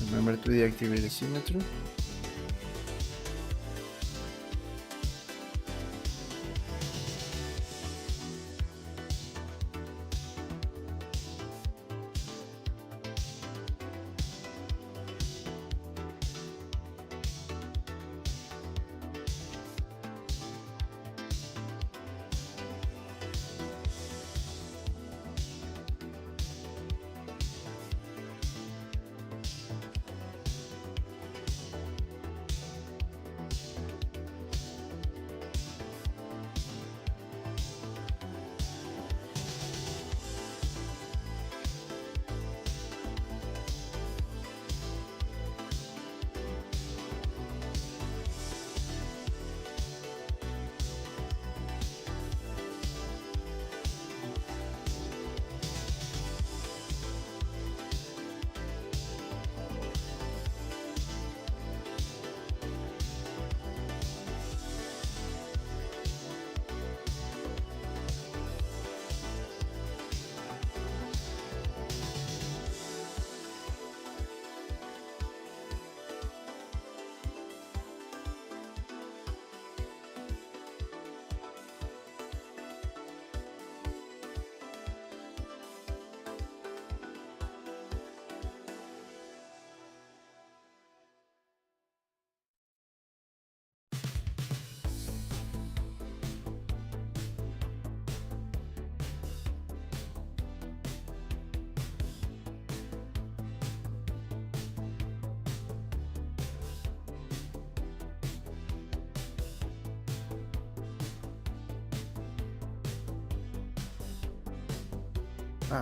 remember to deactivate the symmetry.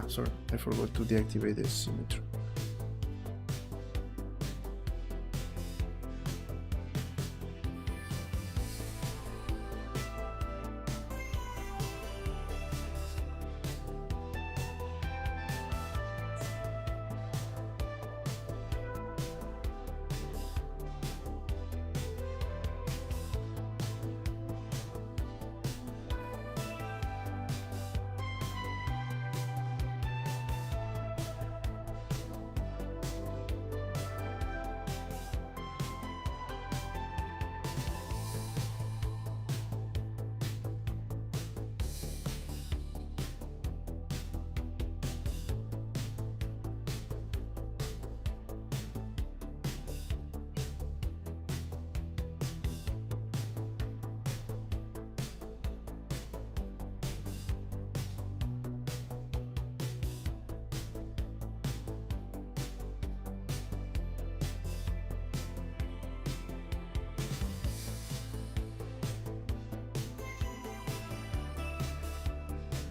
Sorry, I forgot to deactivate the symmetry.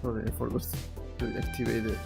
Sorry, I forgot to activate it.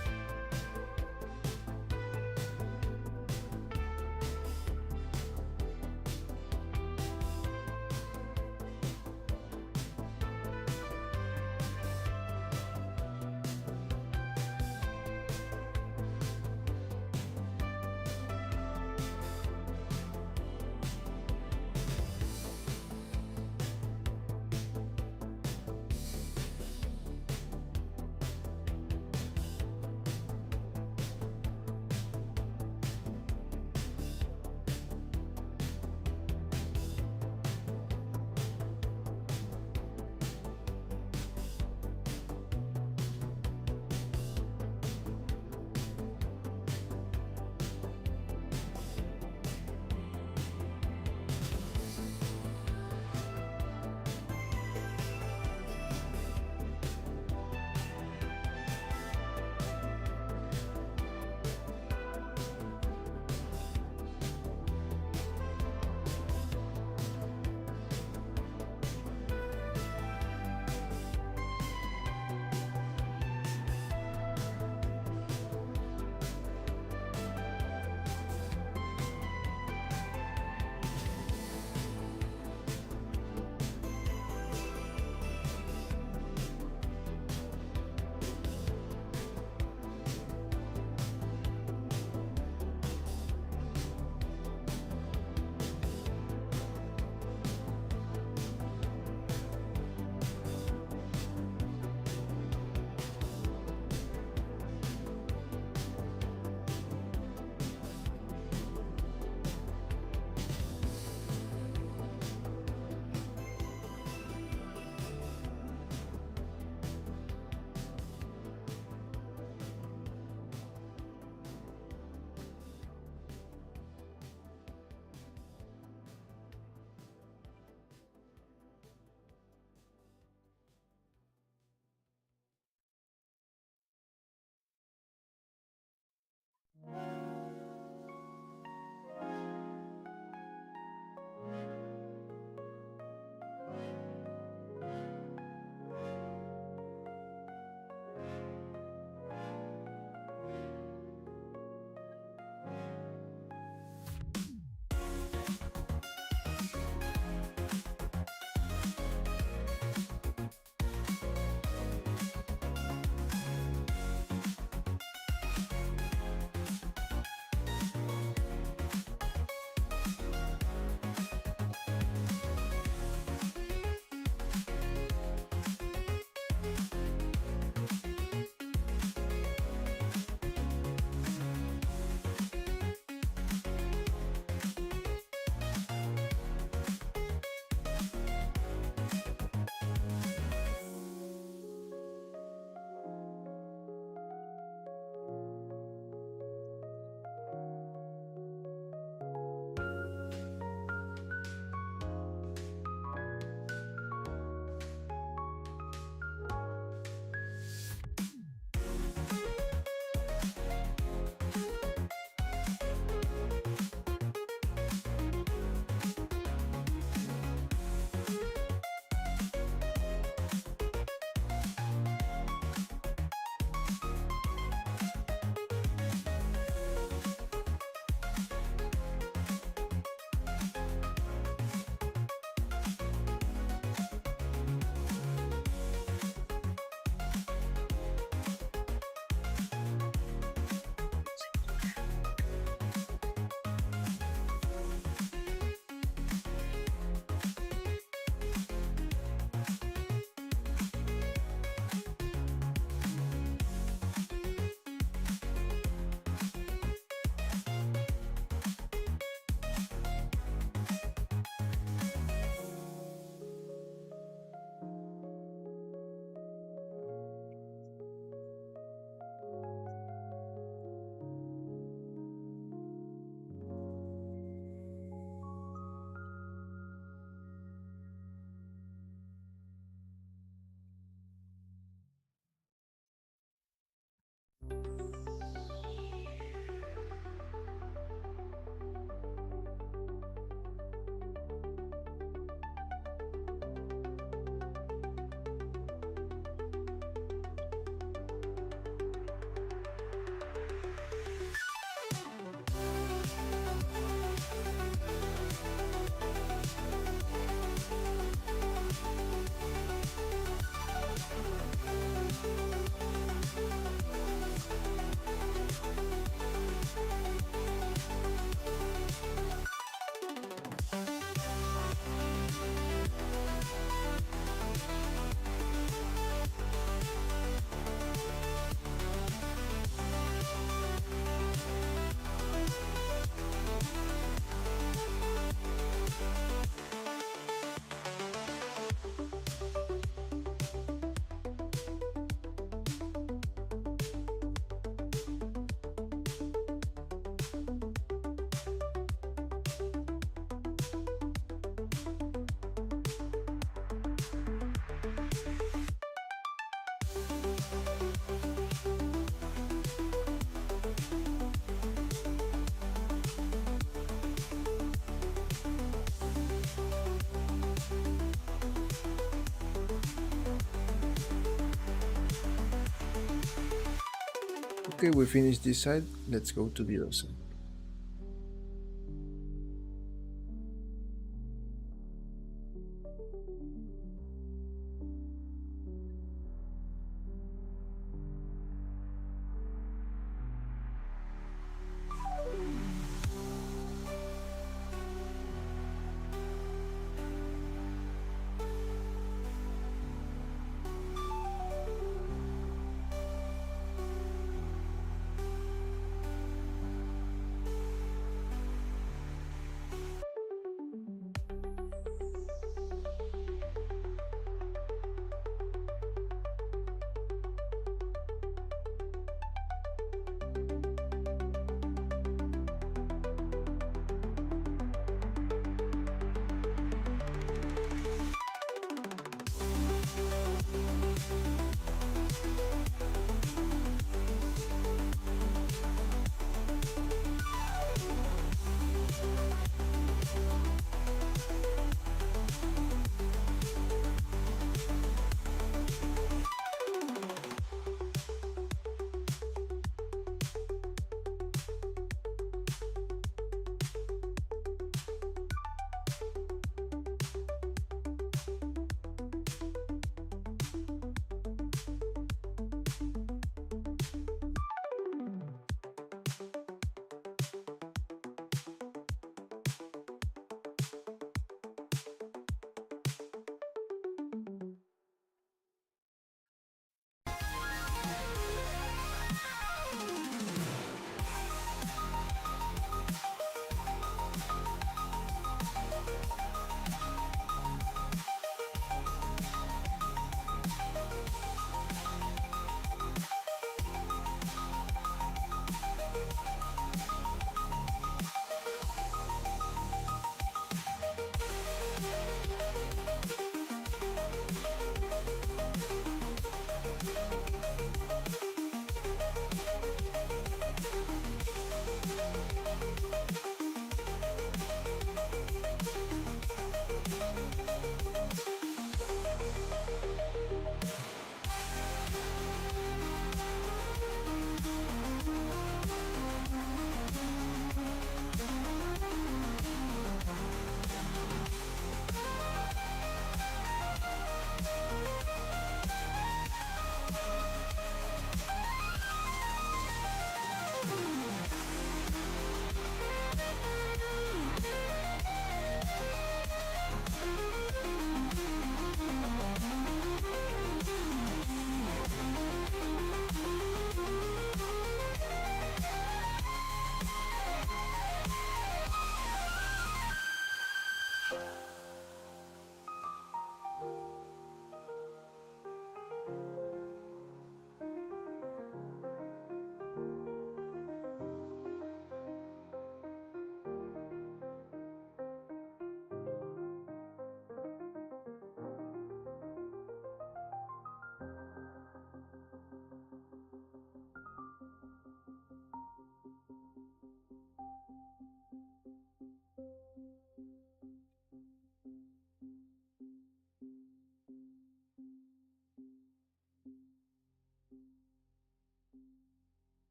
Okay, we finished this side. Let's go to the other side.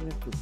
input.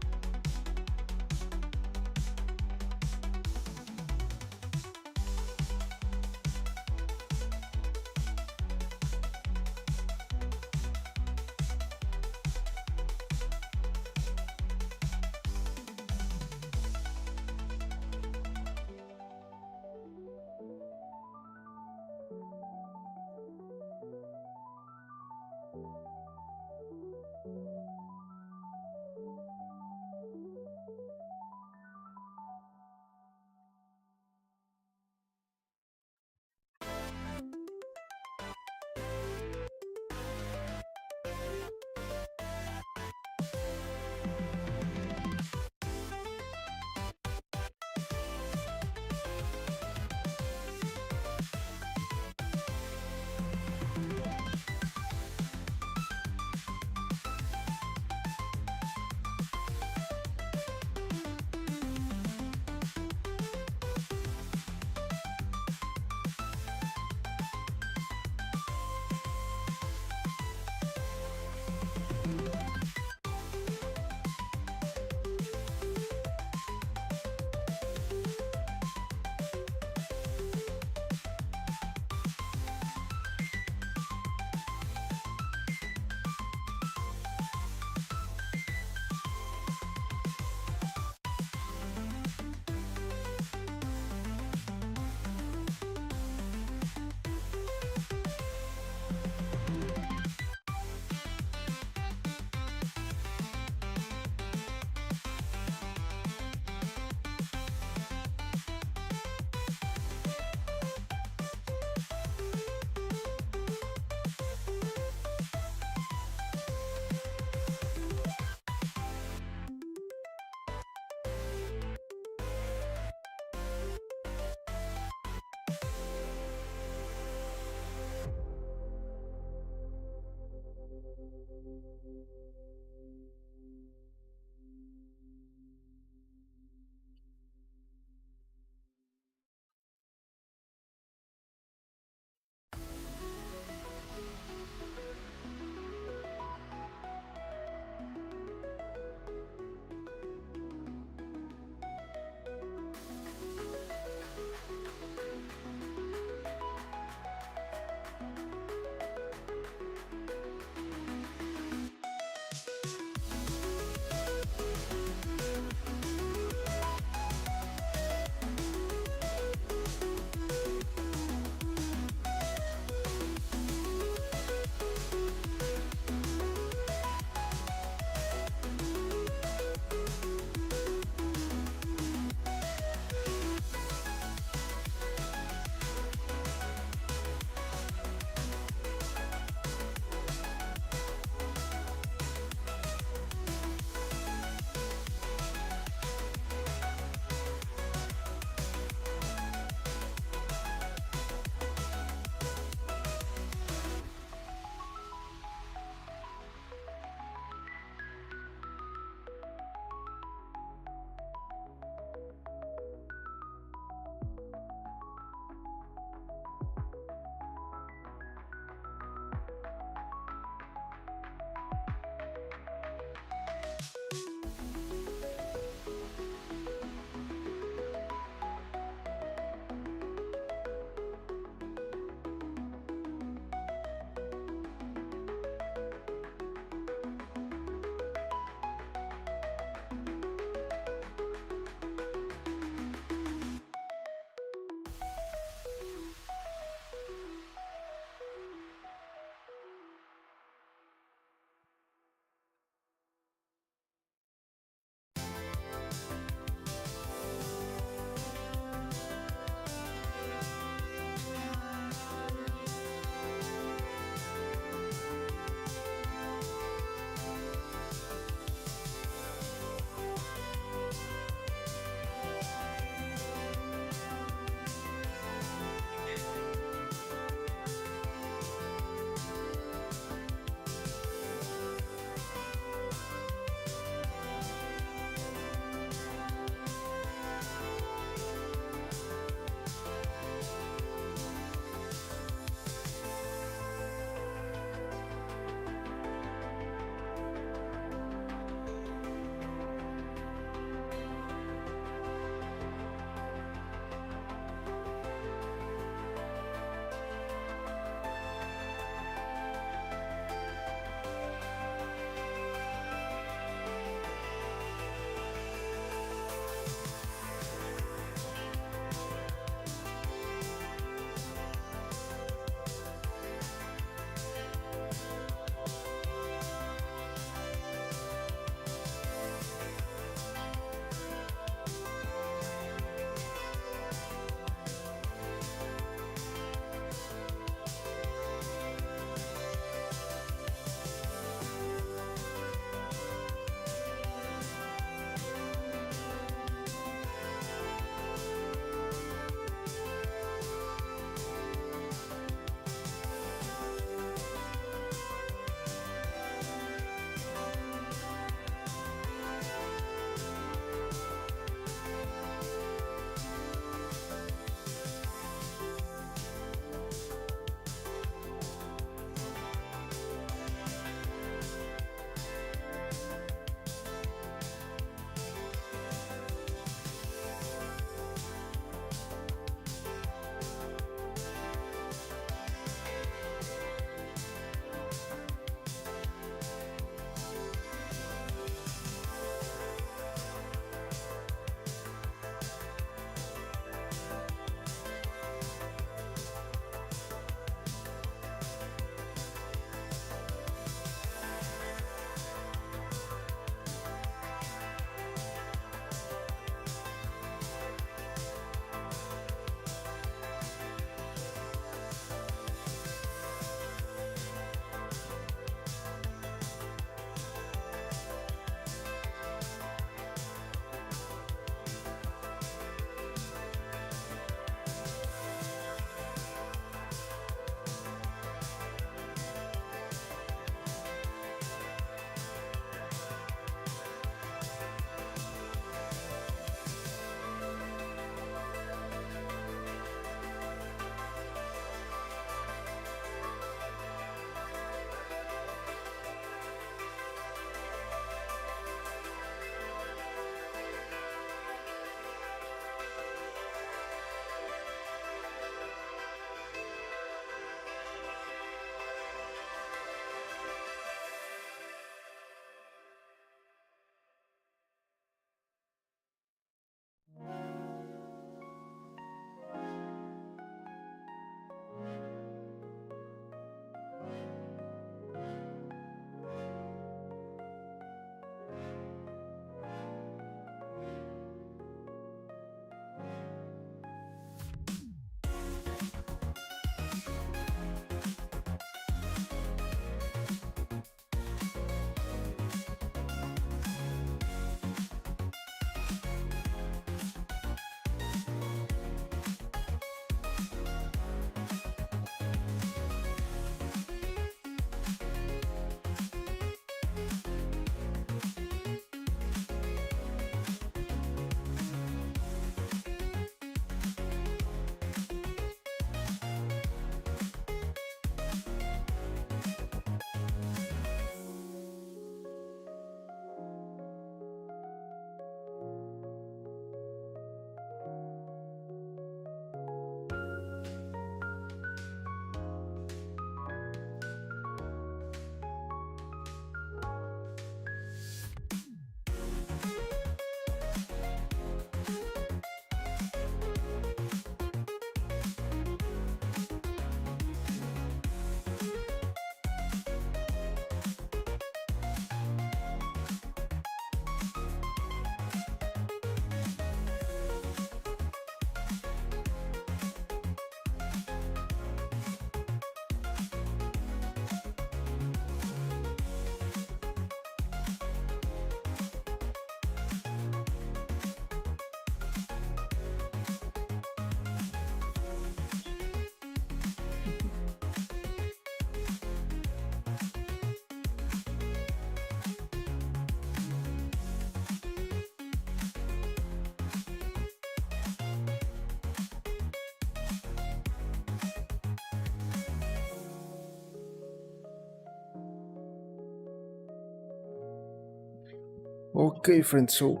Okay, friends, so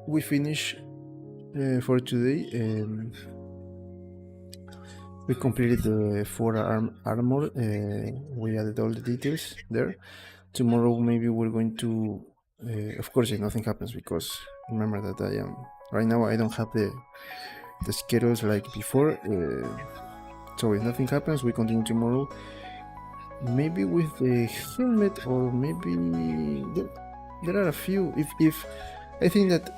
we finish for today. We completed the forearm armor. We added all the details there. Tomorrow maybe we're going to, of course, if nothing happens, because remember that I am right now I don't have the schedules like before. So if nothing happens, we continue tomorrow. Maybe with the helmet, or maybe there are a few. If I think that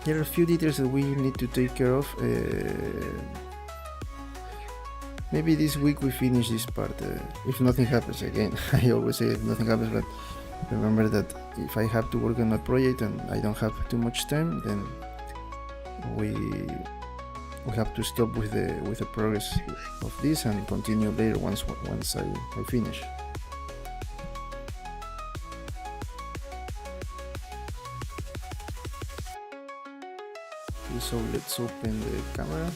there are a few details that we need to take care of. Maybe this week we finish this part. If nothing happens again, I always say if nothing happens, but remember that if I have to work on a project and I don't have too much time, then we have to stop with the progress of this and continue later once I finish. Okay, so let's open the camera.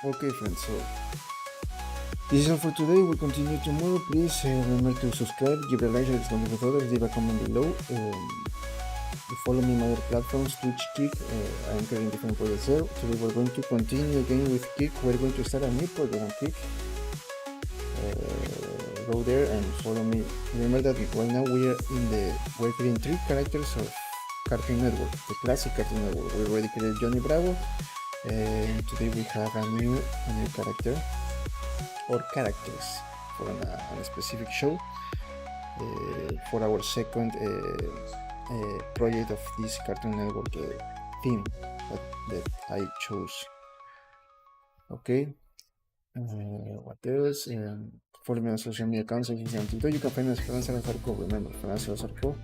Okay, friends, so this is all for today. We'll continue tomorrow. Please remember to subscribe, give a like, share this with others, leave a comment below. You follow me on my other platforms, Twitch, Kick. I am creating different projects there. Today we're going to continue again with Kick. We're going to start a new project on Kick. Go there and follow me. Remember that right now we're creating 3 characters of Cartoon Network, the classic Cartoon Network. We already created Johnny Bravo. And today we have a new character or characters for a specific show for our second project of this Cartoon Network theme that I chose. Okay, what else? Follow me on social media accounts. If you on TikTok, you can find us Fernando Sarko. Remember, Fernando Sarko.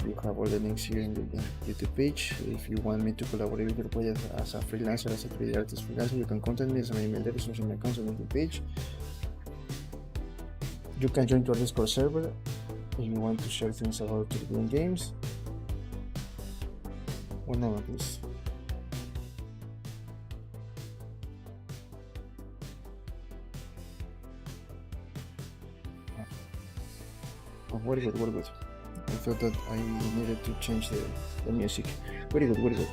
You have all the links here in the YouTube page. If you want me to collaborate with your project as a freelancer, as a 3D artist freelancer, you can contact me. There's my email there, social media accounts on the YouTube page. You can join to our Discord server if you want to share things about 3D games. One moment, please. Oh, very good, very good. I thought that I needed to change the music. Very good, very good.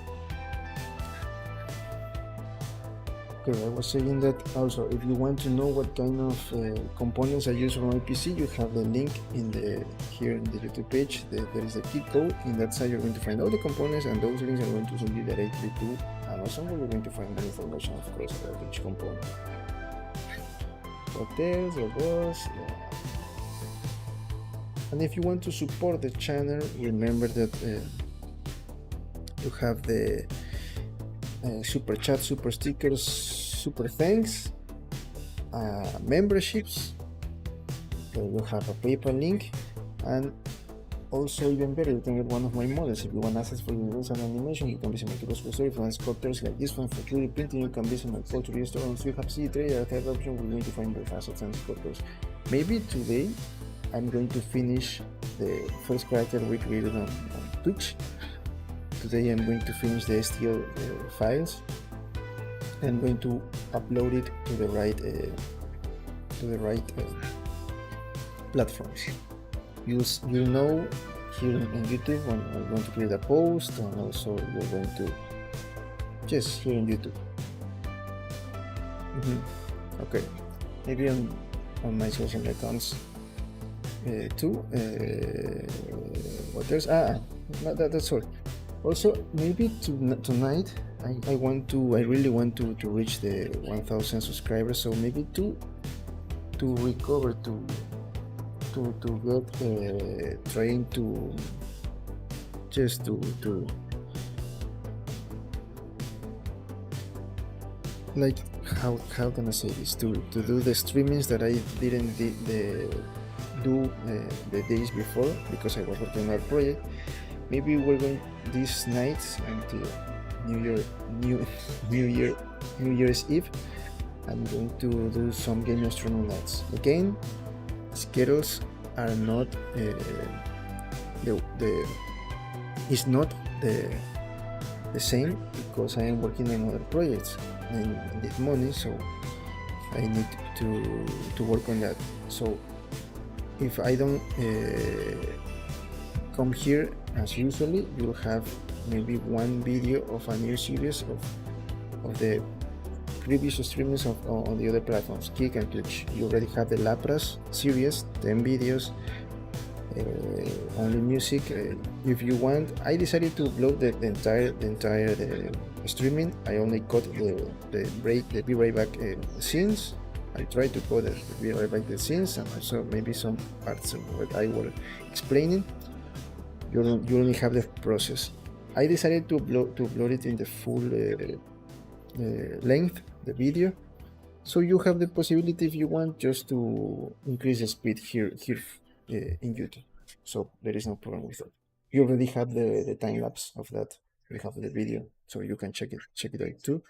Okay, I was saying that also, if you want to know what kind of components I use for my PC, you have the link here in the YouTube page. There is a key code. In that side, you're going to find all the components, and those links are going to send you directly to Amazon, where you're going to find more information, of course, about each component. Hotels, or boss. And if you want to support the channel, remember that you have the super chat, super stickers, super thanks, memberships. You have a PayPal link, and also even better, you can get one of my models. If you want access for your and animation, you can visit my Tutorial store. If you want sculptors like this one for 3D printing, you can visit my portfolio store. Also, you have CD3, a third option. We're going to find both assets and sculptors. Maybe today I'm going to finish the first character we created on Twitch. Today I'm going to finish the STL files. I'm going to upload it to the right platforms. You'll know here in YouTube when I'm going to create a post, and also you're going to just here in YouTube. Okay, maybe on my social media accounts too. What else? That's all. Also, maybe tonight I really want to reach the 1,000 subscribers. So maybe to recover to get trying to just to like how can I say this, to do the streamings that I didn't do the days before, because I was working on a project. Maybe we're going these nights until New Year's Eve. I'm going to do some Game of Thrones nights. Again, schedules are not it's not the same, because I am working on other projects and need money. So I need to work on that. So if I don't come here as usually, you'll have maybe one video of a new series of the previous streamings on the other platforms, Kick and Twitch. You already have the Lapras series, 10 videos, only music. If you want, I decided to upload the entire streaming. I only cut the Be Right Back scenes. I tried to cut the Be Right Back the scenes, and also maybe some parts of what I was explaining. You only have the process. I decided to upload it in the full length, the video, so you have the possibility, if you want, just to increase the speed here in YouTube. So there is no problem with that. You already have the time lapse of that. We have the video, so you can check it out too.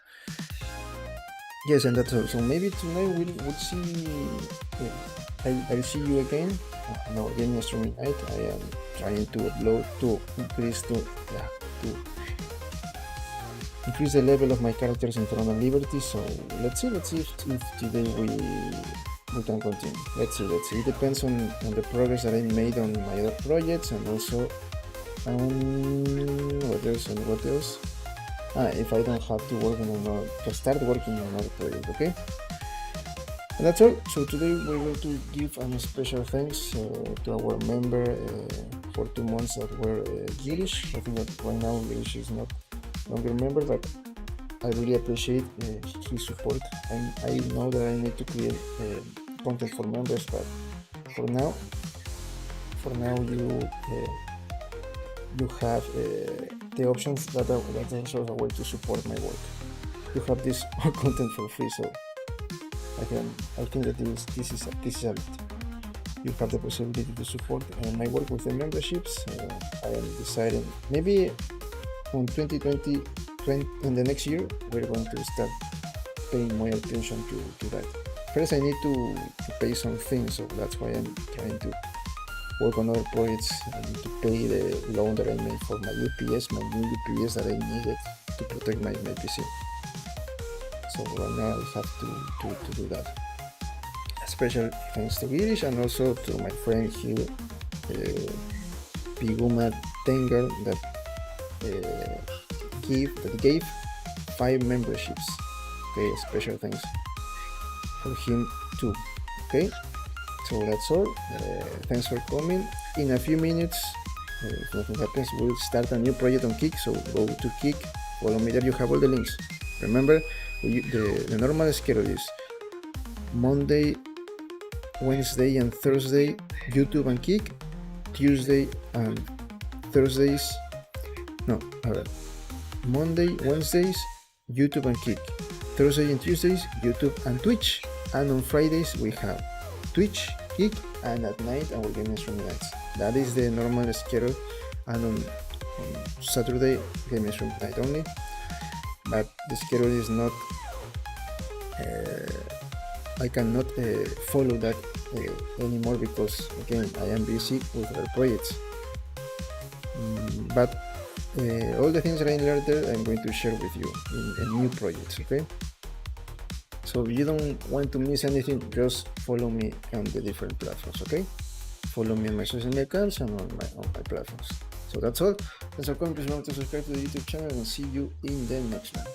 Yes, and that's all. So maybe tonight we'll see. I'll see you again. No, again streaming night. I am trying to upload to increase the level of my characters in Throne and Liberty. So let's see if today we can continue. Let's see. It depends on the progress that I made on my other projects, and also what else. If I don't have to start working on another project, okay? And that's all. So today we're going to give a special thanks to our member for 2 months that were Girish. I think that right now Girish is not longer member, but I really appreciate his support. I know that I need to create content for members, but for now you have the options that are also a way to support my work. You have this content for free, so I think that this is a bit. You have the possibility to support my work with the memberships. I am deciding maybe on 2020 in the next year we're going to start paying more attention to that. First I need to pay some things, so that's why I'm trying to work on other projects and to pay the loan that I made for my UPS, my new UPS that I needed to protect my PC. So right now I have to do that. A special thanks to Irish, and also to my friend here, Piguma Tengar, that gave 5 memberships. Okay, special thanks for him too. Okay, so that's all. Thanks for coming. In a few minutes, if nothing happens, we'll start a new project on Kick. So go to Kick, follow me there. You have all the links. Remember, the normal schedule is Monday, Wednesday, and Thursday YouTube and Kick. Tuesday and Thursdays. Monday, Wednesdays, YouTube and Kick. Thursday and Tuesdays, YouTube and Twitch. And on Fridays we have Twitch, Kick, and at night our gaming stream nights. That is the normal schedule. And on Saturday, gaming stream night only. But the schedule is not. I cannot follow that anymore because again I am busy with other projects. But all the things that I learned there, I'm going to share with you in new projects. Okay. So if you don't want to miss anything, just follow me on the different platforms. Okay. Follow me on my social media accounts and on my platforms. So that's all. Thanks for coming. Please remember to subscribe to the YouTube channel and see you in the next one.